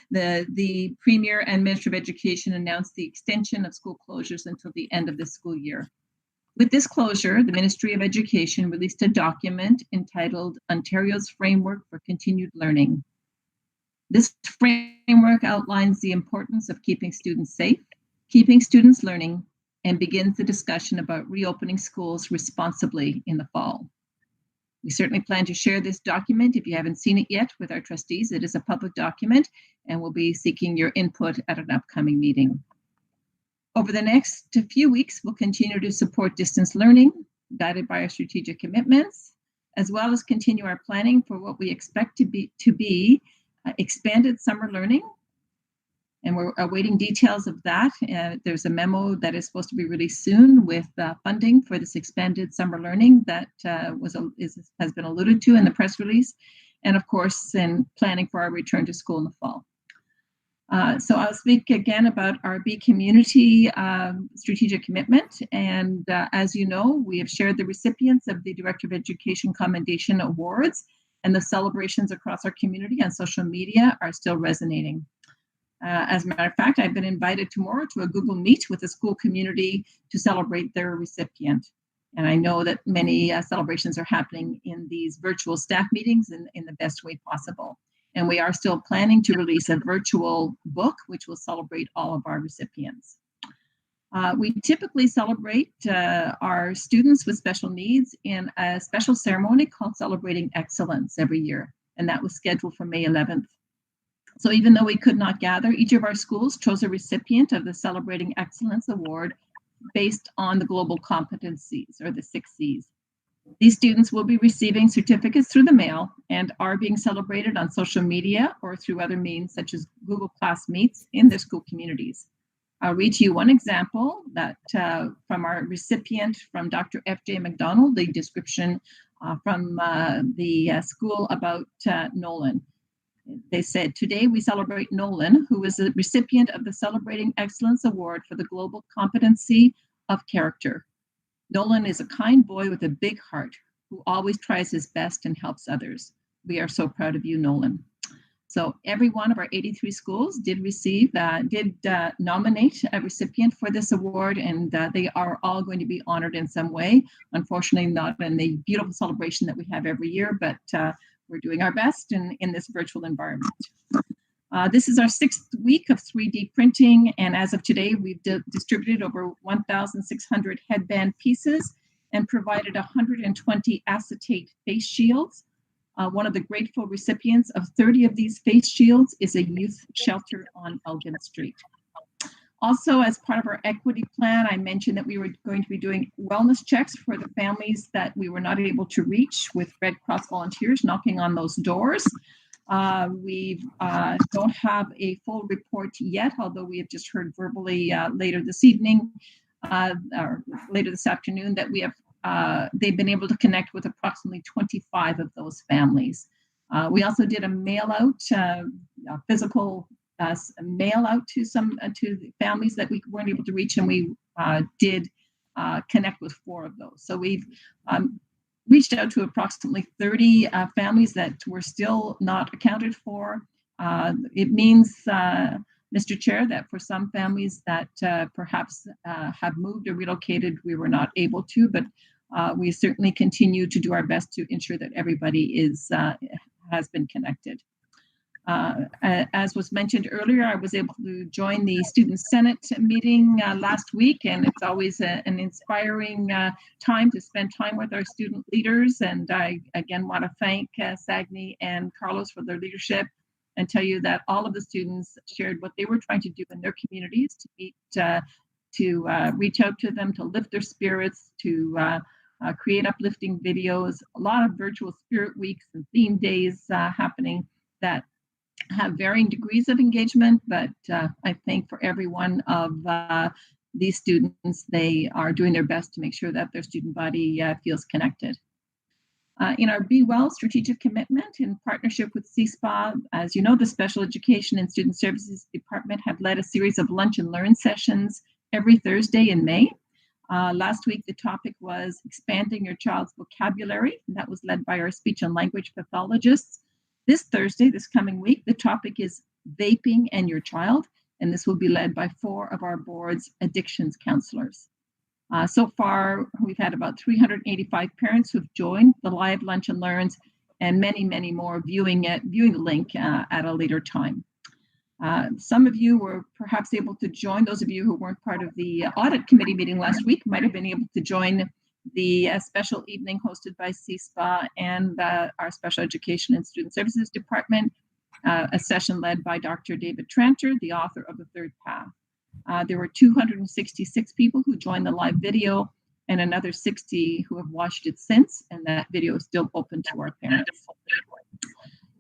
the Premier and Minister of Education announced the extension of school closures until the end of this school year. With this closure, the Ministry of Education released a document entitled Ontario's Framework for Continued Learning. This framework outlines the importance of keeping students safe, keeping students learning, and begins the discussion about reopening schools responsibly in the fall. We certainly plan to share this document if you haven't seen it yet with our trustees. It is a public document, and we'll be seeking your input at an upcoming meeting. Over the next few weeks, we'll continue to support distance learning, guided by our strategic commitments, as well as continue our planning for what we expect to be expanded summer learning. And we're awaiting details of that. There's a memo that is supposed to be released soon with funding for this expanded summer learning that has been alluded to in the press release. And of course, in planning for our return to school in the fall. So I'll speak again about our Be Community strategic commitment. And as you know, we have shared the recipients of the Director of Education Commendation Awards, and the celebrations across our community on social media are still resonating. As a matter of fact, I've been invited tomorrow to a Google Meet with the school community to celebrate their recipient. And I know that many celebrations are happening in these virtual staff meetings in the best way possible. And we are still planning to release a virtual book, which will celebrate all of our recipients. We typically celebrate our students with special needs in a special ceremony called Celebrating Excellence every year. And that was scheduled for May 11th. So even though we could not gather, each of our schools chose a recipient of the Celebrating Excellence Award based on the global competencies, or the 6 Cs. These students will be receiving certificates through the mail and are being celebrated on social media or through other means such as Google Class Meets in their school communities. I'll read to you one example that from our recipient, from Dr. F.J. McDonald, the description from the school about Nolan. They said, today we celebrate Nolan, who is the recipient of the Celebrating Excellence Award for the Global Competency of Character. Nolan is a kind boy with a big heart who always tries his best and helps others. We are so proud of you, Nolan. So every one of our 83 schools did nominate a recipient for this award, and they are all going to be honored in some way. Unfortunately, not in the beautiful celebration that we have every year, but we're doing our best in this virtual environment. This is our 6th week of 3D printing, and as of today, we've distributed over 1,600 headband pieces and provided 120 acetate face shields. One of the grateful recipients of 30 of these face shields is a youth shelter on Elgin Street. Also, as part of our equity plan, I mentioned that we were going to be doing wellness checks for the families that we were not able to reach, with Red Cross volunteers knocking on those doors. We don't have a full report yet, although we have just heard verbally later this evening or later this afternoon that we have they've been able to connect with approximately 25 of those families. We also did a mail out, physical mail out to some to the families that we weren't able to reach, and we did connect with 4 of those. So we've reached out to approximately 30 families that were still not accounted for. It means, Mr. Chair, that for some families that perhaps have moved or relocated, we were not able to, but we certainly continue to do our best to ensure that everybody has been connected. As was mentioned earlier, I was able to join the Student Senate meeting last week, and it's always an inspiring time to spend time with our student leaders. And I again want to thank Sagni and Carlos for their leadership, and tell you that all of the students shared what they were trying to do in their communities to meet, to reach out to them, to lift their spirits, to create uplifting videos, a lot of virtual spirit weeks and theme days happening that have varying degrees of engagement, but I think for every one of these students, they are doing their best to make sure that their student body feels connected. In our Be Well strategic commitment in partnership with CSPA, as you know, the Special Education and Student Services Department have led a series of lunch and learn sessions every Thursday in May. Last week, the topic was expanding your child's vocabulary, and that was led by our speech and language pathologists. This Thursday, this coming week, the topic is vaping and your child, and this will be led by 4 of our board's addictions counselors. So far, we've had about 385 parents who've joined the live lunch and learns, and many, many more viewing the link at a later time. Some of you were perhaps able to join. Those of you who weren't part of the audit committee meeting last week might have been able to join the special evening hosted by CSPA and our Special Education and Student Services Department, a session led by Dr. David Tranter, the author of The Third Path. There were 266 people who joined the live video, and another 60 who have watched it since, and that video is still open to our parents.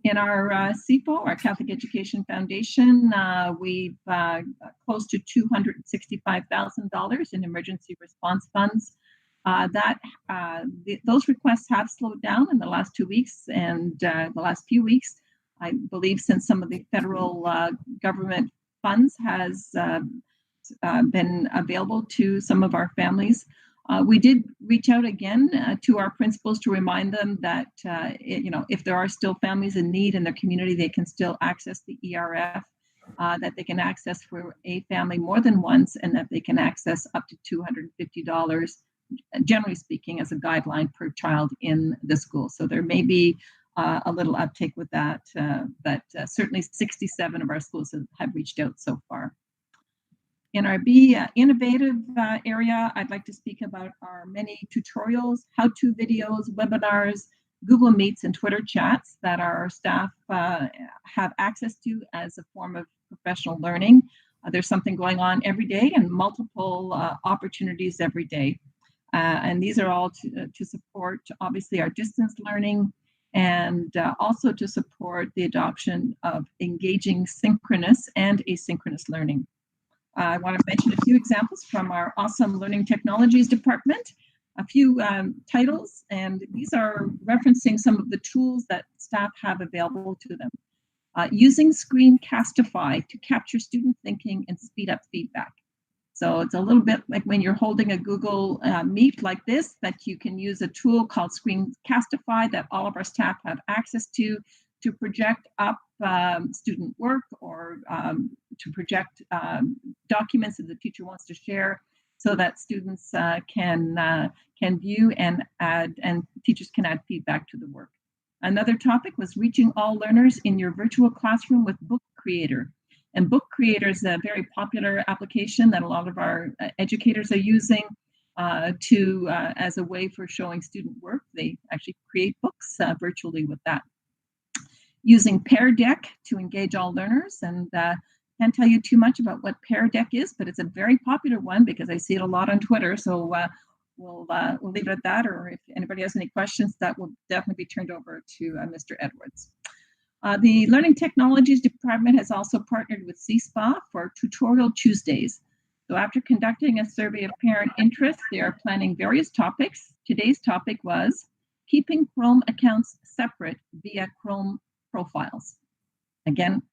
In our CEFO, our Catholic Education Foundation, we've close to $265,000 in emergency response funds. Those requests have slowed down in the last 2 weeks and the last few weeks. I believe since some of the federal government funds has been available to some of our families. We did reach out again to our principals to remind them that if there are still families in need in their community, they can still access the ERF, that they can access for a family more than once, and that they can access up to $250, generally speaking, as a guideline per child in the school. So there may be a little uptake with that, but certainly 67 of our schools have reached out so far. In our Be Innovative area, I'd like to speak about our many tutorials, how-to videos, webinars, Google Meets, and Twitter chats that our staff have access to as a form of professional learning. There's something going on every day and multiple opportunities every day. And these are all to support, obviously, our distance learning, and also to support the adoption of engaging synchronous and asynchronous learning. I want to mention a few examples from our awesome Learning Technologies department, a few titles, and these are referencing some of the tools that staff have available to them. Using Screencastify to capture student thinking and speed up feedback. So it's a little bit like when you're holding a Google Meet like this, that you can use a tool called Screencastify that all of our staff have access to project up student work or to project documents that the teacher wants to share, so that students can view and add, and teachers can add feedback to the work. Another topic was reaching all learners in your virtual classroom with Book Creator. And Book Creator is a very popular application that a lot of our educators are using. as a way for showing student work. They actually create books virtually with that. Using Pear Deck to engage all learners, and can't tell you too much about what Pear Deck is, but it's a very popular one because I see it a lot on Twitter. So we'll leave it at that, or if anybody has any questions, that will definitely be turned over to Mr. Edwards. The Learning Technologies Department has also partnered with CSPA for Tutorial Tuesdays. So after conducting a survey of parent interest, they are planning various topics. Today's topic was keeping Chrome accounts separate via Chrome profiles. Again,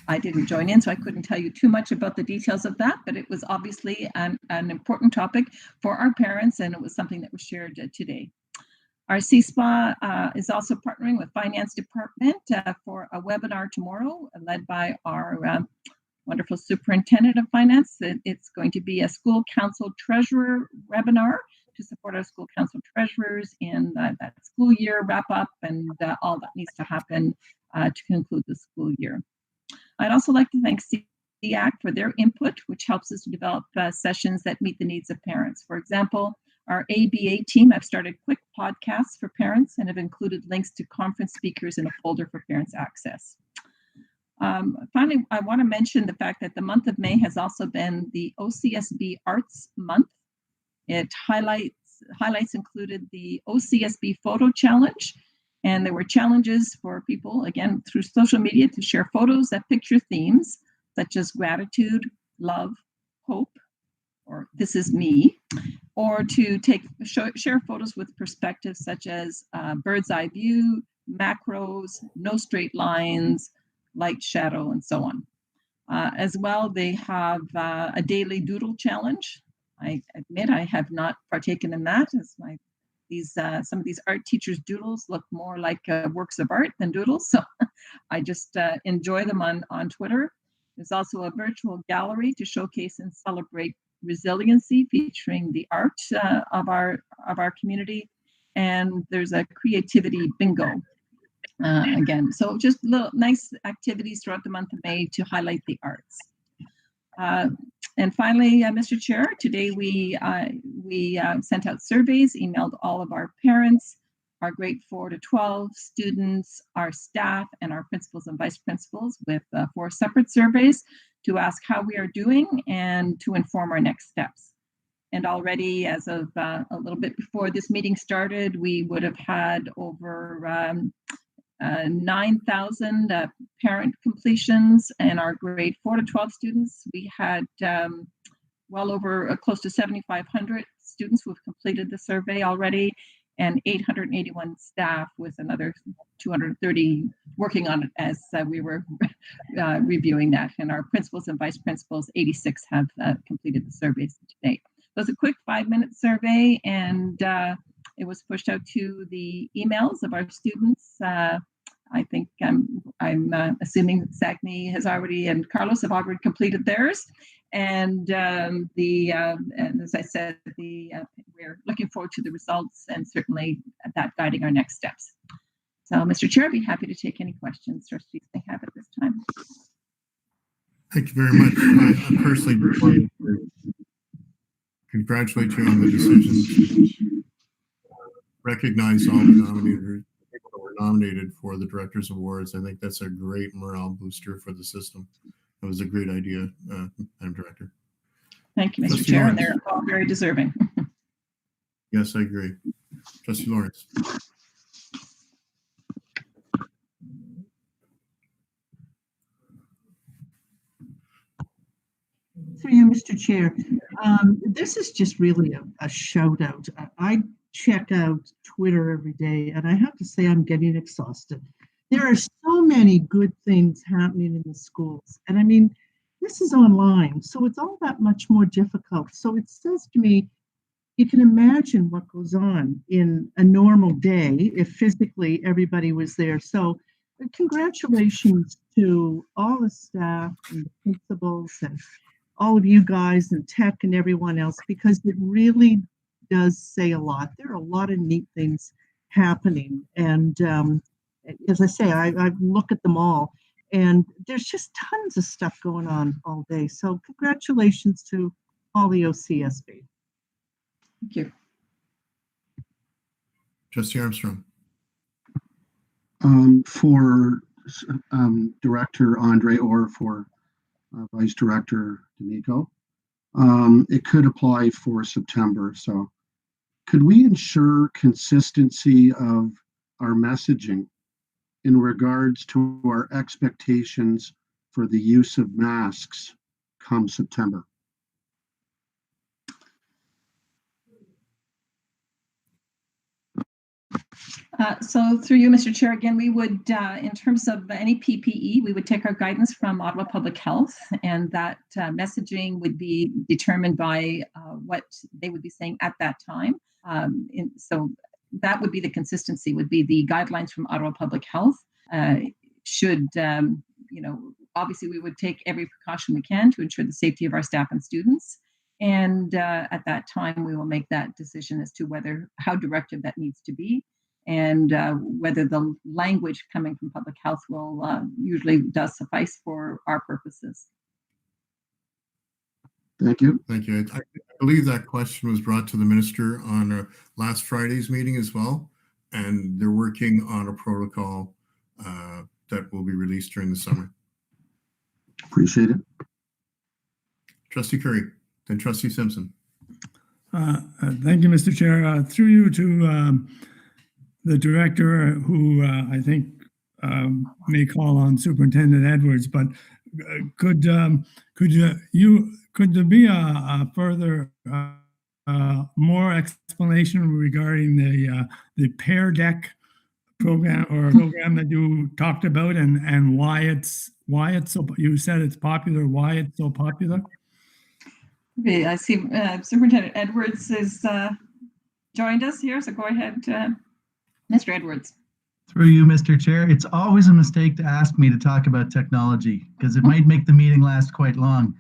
I didn't join in, so I couldn't tell you too much about the details of that, but it was obviously an important topic for our parents, and it was something that was shared today. Our CSPA is also partnering with Finance Department for a webinar tomorrow, led by our wonderful Superintendent of Finance. It's going to be a School Council Treasurer webinar to support our school council treasurers in that school year wrap up and all that needs to happen to conclude the school year. I'd also like to thank CAC for their input, which helps us to develop sessions that meet the needs of parents. For example, our ABA team have started quick podcasts for parents and have included links to conference speakers in a folder for parents access. Finally, I want to mention the fact that the month of May has also been the OCSB Arts Month. It highlights included the OCSB Photo Challenge, and there were challenges for people, again, through social media to share photos that picture themes such as gratitude, love, hope, or this is me, or to share photos with perspectives such as bird's eye view, macros, no straight lines, light, shadow, and so on. As well, they have a daily doodle challenge. I admit I have not partaken in that, as some of these art teachers' doodles look more like works of art than doodles, so I just enjoy them on Twitter. There's also a virtual gallery to showcase and celebrate resiliency, featuring the art of our community, and there's a creativity bingo. Again, so just little nice activities throughout the month of May to highlight the arts. And finally, Mr. Chair, today we sent out surveys, emailed all of our parents, our grade 4 to 12 students, our staff, and our principals and vice principals with 4 separate surveys to ask how we are doing and to inform our next steps. And already, as of a little bit before this meeting started, we would have had over 9,000 parent completions, and our grade 4 to 12 students, we had well over close to 7,500 students who have completed the survey already, and 881 staff with another 230 working on it as we were reviewing that. And our principals and vice principals, 86 have completed the surveys to date. It was a quick 5-minute survey, and it was pushed out to the emails of our students. I think I'm assuming Sagni has already and Carlos have already completed theirs. And and as I said, we're looking forward to the results and certainly that guiding our next steps. So, Mr. Chair, I'd be happy to take any questions trustees may have at this time. Thank you very much. I personally want to congratulate you on the decision to recognize all the nominators that were nominated for the Directors Awards. I think that's a great morale booster for the system. It was a great idea, Madam Director. Thank you, Mr. Trustee Chair, Lawrence. and they're all very deserving. Yes, I agree. Trustee Lawrence. Through you, Mr. Chair. This is just really a shout out. I check out Twitter every day, and I have to say I'm getting exhausted. There are so many good things happening in the schools. And I mean, this is online, so it's all that much more difficult. So it says to me, you can imagine what goes on in a normal day if physically everybody was there. So congratulations to all the staff and the principals and all of you guys and tech and everyone else, because it really does say a lot. There are a lot of neat things happening. And as I say, I look at them all, and there's just tons of stuff going on all day. So congratulations to all the OCSB. Thank you. Trustee Armstrong. For Director Andre or for Vice Director D'Amico, it could apply for September. So could we ensure consistency of our messaging in regards to our expectations for the use of masks come September? So through you, Mr. Chair, again, we would, in terms of any PPE, we would take our guidance from Ottawa Public Health, and that messaging would be determined by what they would be saying at that time. So that would be the consistency, would be the guidelines from Ottawa Public Health. Obviously we would take every precaution we can to ensure the safety of our staff and students. And at that time, we will make that decision as to how directive that needs to be, and whether the language coming from public health will usually does suffice for our purposes. Thank you. Thank you. I believe that question was brought to the minister on last Friday's meeting as well, and they're working on a protocol that will be released during the summer. Appreciate it. Trustee Curry, then Trustee Simpson. Thank you, Mr. Chair. Through you to the director, who I think may call on Superintendent Edwards, but could there be a further more explanation regarding the Pear Deck program that you talked about, and why it's so, you said it's popular, why it's so popular? Okay, I see Superintendent Edwards has joined us here, so go ahead, Mr. Edwards. Through you, Mr. Chair, it's always a mistake to ask me to talk about technology because it might make the meeting last quite long.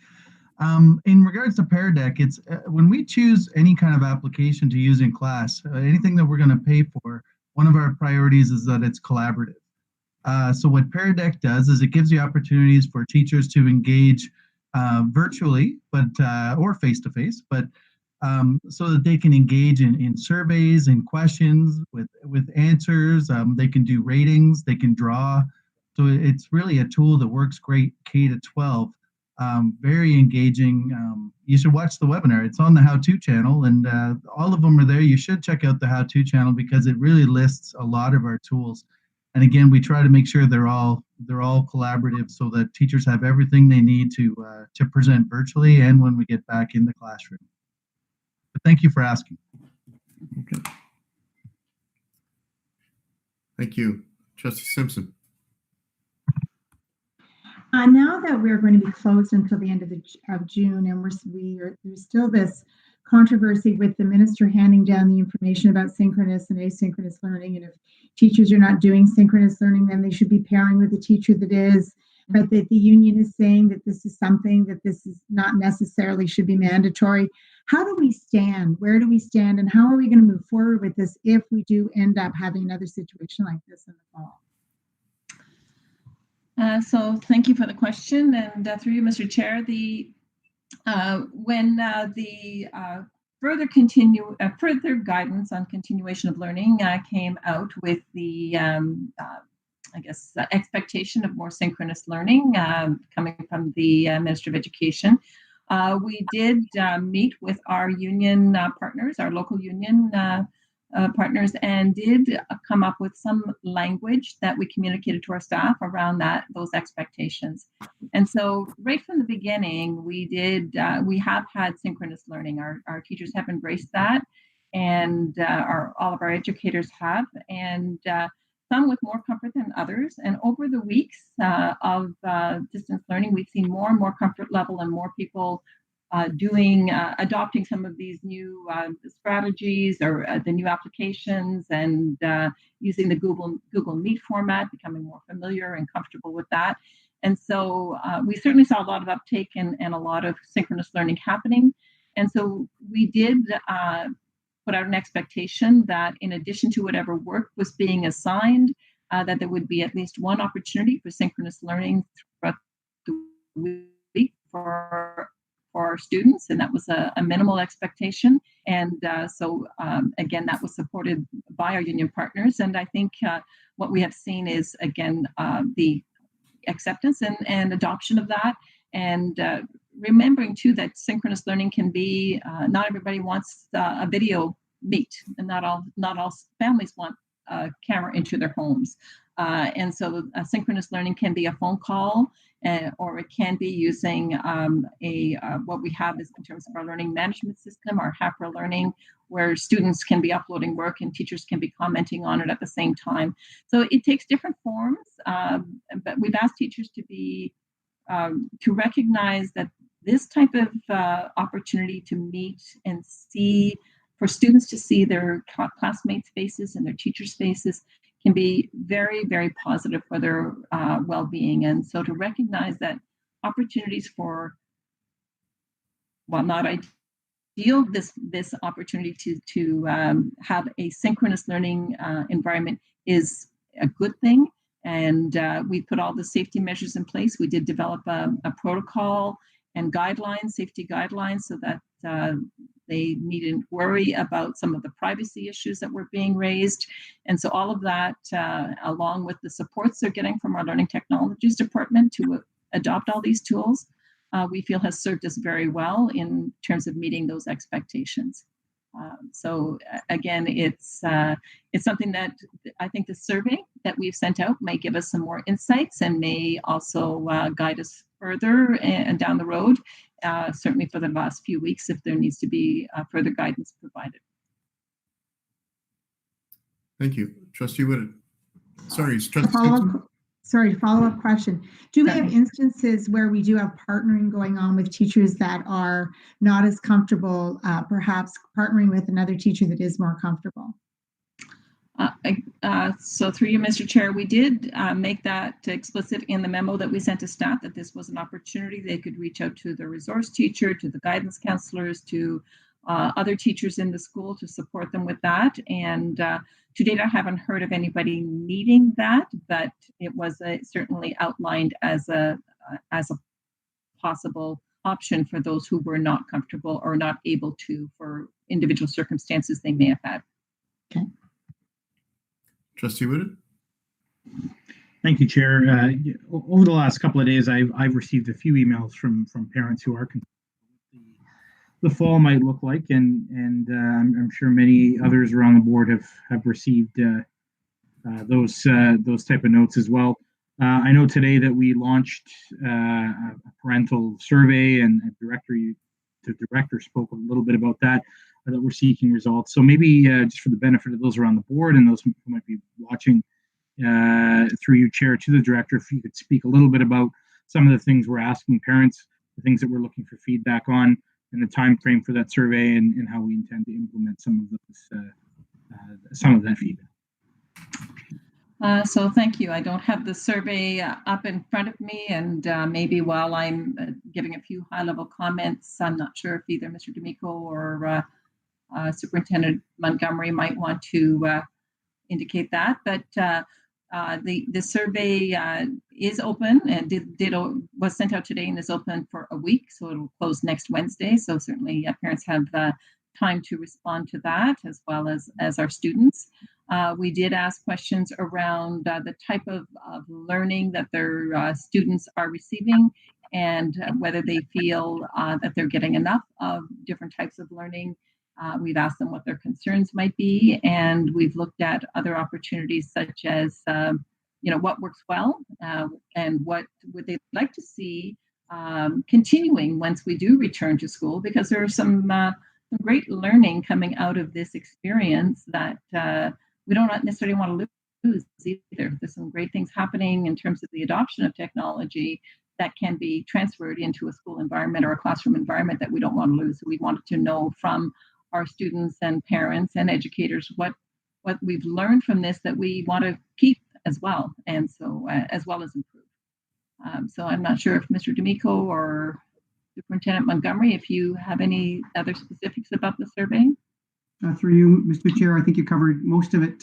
In regards to Pear Deck, it's when we choose any kind of application to use in class, anything that we're going to pay for, one of our priorities is that it's collaborative. So what Pear Deck does is it gives you opportunities for teachers to engage virtually, but or face-to-face, but so that they can engage in surveys and questions with answers. They can do ratings, they can draw. So it's really a tool that works great K-12. Very engaging. You should watch the webinar. It's on the How-To channel, and all of them are there. You should check out the How-To channel because it really lists a lot of our tools. And again, we try to make sure they're all collaborative so that teachers have everything they need to present virtually and when we get back in the classroom. But thank you for asking. Okay. Thank you. Trustee Simpson. Now that we're going to be closed until the end of June, and there's still this controversy with the minister handing down the information about synchronous and asynchronous learning, and if teachers are not doing synchronous learning, then they should be pairing with a teacher that is, but that the union is saying that this is something that this is not necessarily should be mandatory. How do we stand? Where do we stand? And how are we going to move forward with this if we do end up having another situation like this in the fall? So thank you for the question, and through you, Mr. Chair, when the further guidance on continuation of learning came out with the expectation of more synchronous learning coming from the Minister of Education, we did meet with our union partners, our local union partners, and did come up with some language that we communicated to our staff around those expectations. And so right from the beginning, we have had synchronous learning. Our teachers have embraced that, and all of our educators have, and some with more comfort than others. And over the weeks of distance learning, we've seen more and more comfort level and more people adopting some of these new strategies or the new applications, and using the Google Meet format, becoming more familiar and comfortable with that. And so we certainly saw a lot of uptake and a lot of synchronous learning happening. And so we did put out an expectation that in addition to whatever work was being assigned, that there would be at least one opportunity for synchronous learning throughout the week for our students, and that was a minimal expectation. And again, that was supported by our union partners. And I think what we have seen is, again, the acceptance and adoption of that. And remembering too that synchronous learning can be, not everybody wants a video meet, and not all families want a camera into their homes. And so synchronous learning can be a phone call, or it can be using what we have is in terms of our learning management system, our HAPRA Learning, where students can be uploading work and teachers can be commenting on it at the same time. So it takes different forms, but we've asked teachers to recognize that this type of opportunity to meet and see, for students to see their classmates' faces and their teachers' faces, can be very, very positive for their well-being. And so to recognize that opportunities for, while not ideal, this opportunity to have a synchronous learning environment is a good thing. And we put all the safety measures in place. We did develop a protocol and guidelines, safety guidelines, so that they needn't worry about some of the privacy issues that were being raised. And so all of that, along with the supports they're getting from our Learning Technologies Department to adopt all these tools, we feel has served us very well in terms of meeting those expectations. So again, it's something that I think the survey that we've sent out may give us some more insights and may also guide us further and down the road, certainly for the last few weeks, if there needs to be further guidance provided. Thank you. Trustee Whitted. Sorry, Trustee Simpson? Sorry, follow-up question. Do we have instances where we do have partnering going on with teachers that are not as comfortable, perhaps partnering with another teacher that is more comfortable? So through you, Mr. Chair, we did make that explicit in the memo that we sent to staff, that this was an opportunity. They could reach out to the resource teacher, to the guidance counselors, to other teachers in the school to support them with that. And to date, I haven't heard of anybody needing that, but it was certainly outlined as a possible option for those who were not comfortable or not able to, for individual circumstances they may have had. Okay. Trustee Whitted? Thank you, Chair. Over the last couple of days, I've received a few emails from parents who are concerned the fall might look like, and I'm sure many others around the board have received those type of notes as well. I know today that we launched a parental survey, and the director spoke a little bit about that we're seeking results. So maybe just for the benefit of those around the board and those who might be watching through you, Chair, to the director, if you could speak a little bit about some of the things we're asking parents, the things that we're looking for feedback on, and the time frame for that survey, and how we intend to implement some of that feedback. So thank you. I don't have the survey up in front of me, and maybe while I'm giving a few high-level comments, I'm not sure if either Mr. D'Amico or Superintendent Montgomery might want to indicate that. But the survey is open and was sent out today and is open for a week, so it'll close next Wednesday. So certainly parents have time to respond to that, as well as our students. We did ask questions around the type of learning that their students are receiving, and whether they feel that they're getting enough of different types of learning. We've asked them what their concerns might be, and we've looked at other opportunities such as, what works well, and what would they like to see continuing once we do return to school, because there are some great learning coming out of this experience that we don't necessarily want to lose either. There's some great things happening in terms of the adoption of technology that can be transferred into a school environment or a classroom environment that we don't want to lose. So we wanted to know from our students and parents and educators what we've learned from this that we want to keep as well, and so as well as improve. So I'm not sure if Mr. D'Amico or Superintendent Montgomery, if you have any other specifics about the survey. Through you, Mr. Chair, I think you covered most of it,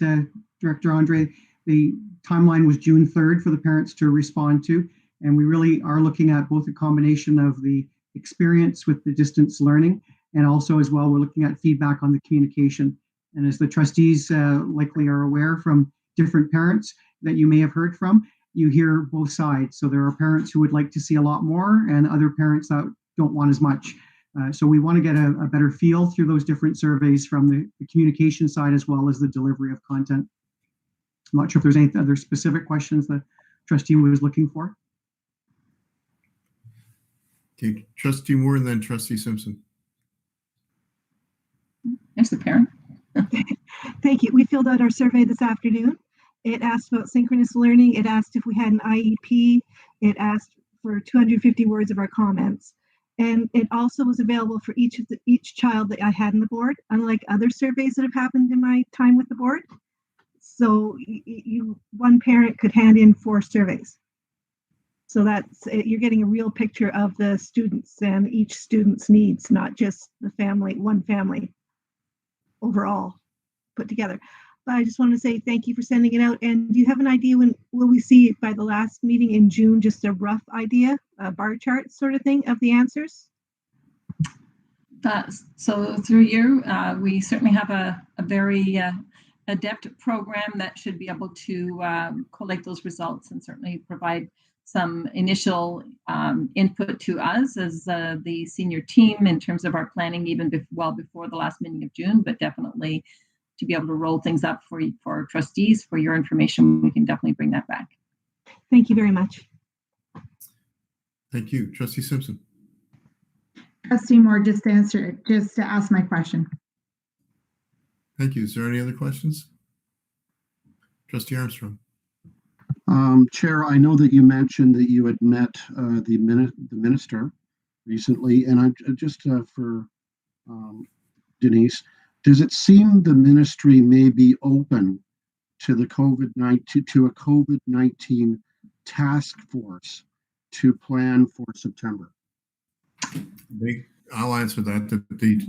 Director Andre. The timeline was June 3rd for the parents to respond to, and we really are looking at both a combination of the experience with the distance learning And also as well, we're looking at feedback on the communication. And as the trustees likely are aware from different parents that you may have heard from, you hear both sides. So there are parents who would like to see a lot more and other parents that don't want as much. So we want to get a better feel through those different surveys from the communication side as well as the delivery of content. I'm not sure if there's any other specific questions the trustee was looking for. Okay, Trustee Moore and then Trustee Simpson. There's the parent. Thank you. We filled out our survey this afternoon. It asked about synchronous learning. It asked if we had an IEP. It asked for 250 words of our comments. And it also was available for each child that I had in the board, unlike other surveys that have happened in my time with the board. So one parent could hand in 4 surveys. So you're getting a real picture of the students and each student's needs, not just the family, one family overall put together. But I just want to say thank you for sending it out. And do you have an idea when will we see by the last meeting in June, just a rough idea, a bar chart sort of thing of the answers? So through you, we certainly have a very adept program that should be able to collate those results and certainly provide some initial input to us as the senior team in terms of our planning, even well before the last meeting of June, but definitely to be able to roll things up for trustees, for your information, we can definitely bring that back. Thank you very much. Thank you. Trustee Simpson. Trustee Moore, just to ask my question. Thank you. Is there any other questions? Trustee Armstrong. Chair, I know that you mentioned that you had met the minister recently, and I'm just for Denise, does it seem the ministry may be open to the COVID-19 task force to plan for September? I'll answer that.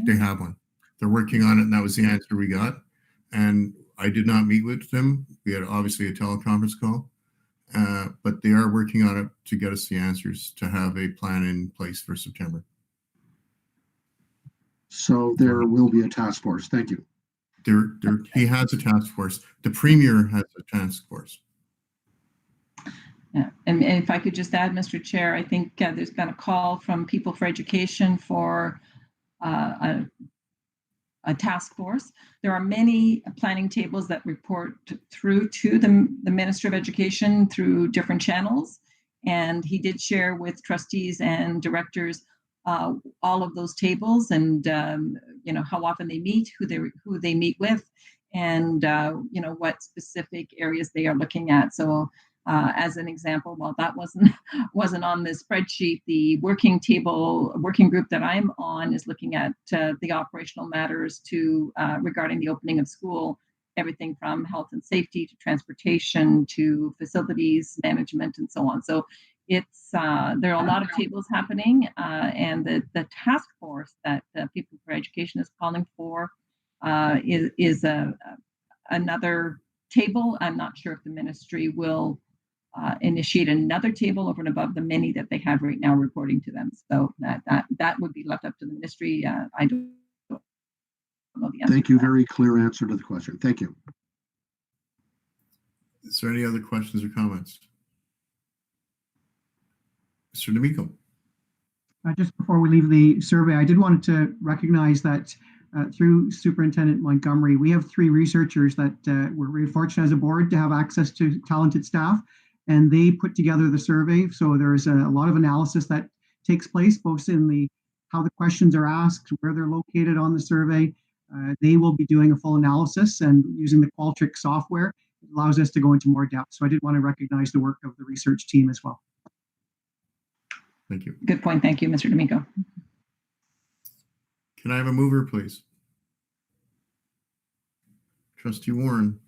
They have one. They're working on it, and that was the answer we got. And I did not meet with them. We had obviously a teleconference call, but they are working on it to get us the answers to have a plan in place for September. So there will be a task force. Thank you. He has a task force. The Premier has a task force. Yeah, and if I could just add, Mr. Chair, I think there's been a call from People for Education for a task force. There are many planning tables that report through to the Minister of Education through different channels, and he did share with trustees and directors all of those tables and how often they meet, who they meet with, and what specific areas they are looking at. So as an example, while that wasn't on this spreadsheet, the working group that I'm on is looking at the operational matters regarding the opening of school, everything from health and safety to transportation to facilities management and so on. So there are a lot of tables happening, and the task force that People for Education is calling for is another table. I'm not sure if the ministry will initiate another table over and above the many that they have right now reporting to them. So that would be left up to the ministry. I don't know the answer. Thank you. Very clear answer to the question. Thank you. Is there any other questions or comments? Mr. D'Amico. Just before we leave the survey, I did want to recognize that through Superintendent Montgomery, we have 3 researchers that we're very fortunate as a board to have access to talented staff, and they put together the survey. So there's a lot of analysis that takes place, both in how the questions are asked, where they're located on the survey. They will be doing a full analysis, and using the Qualtrics software, it allows us to go into more depth. So I did want to recognize the work of the research team as well. Thank you. Good point. Thank you, Mr. D'Amico. Can I have a mover, please? Trustee Warren,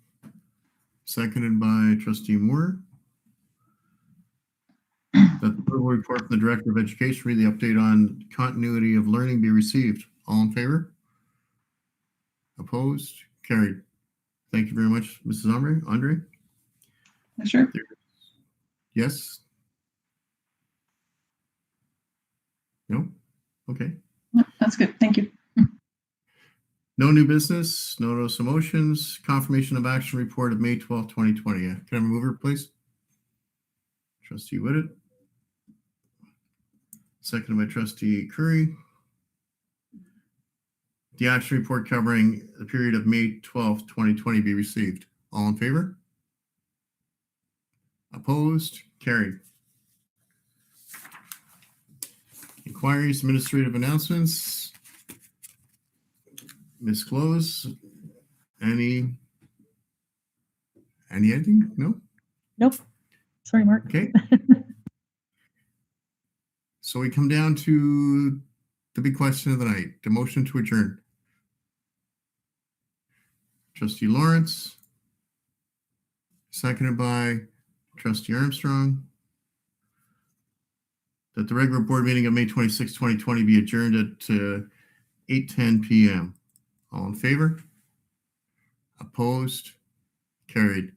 seconded by Trustee Moore. That the report from the Director of Education read the update on continuity of learning be received. All in favor? Opposed? Carried. Thank you very much, Mrs. Andre. Sure. Yes? No? Okay. No, that's good. Thank you. No new business, no notice of motions, confirmation of action report of May 12th, 2020. Can I have a mover, please? Trustee Whitted. Seconded by Trustee Curry. The action report covering the period of May 12th, 2020 be received. All in favor? Opposed? Carried. Inquiries, administrative announcements. Ms. Close, anything? No? Nope. Sorry, Mark. Okay. So we come down to the big question of the night, the motion to adjourn. Trustee Lawrence, seconded by Trustee Armstrong, that the regular board meeting of May 26, 2020 be adjourned at 8:10 p.m. All in favor? Opposed? Carried.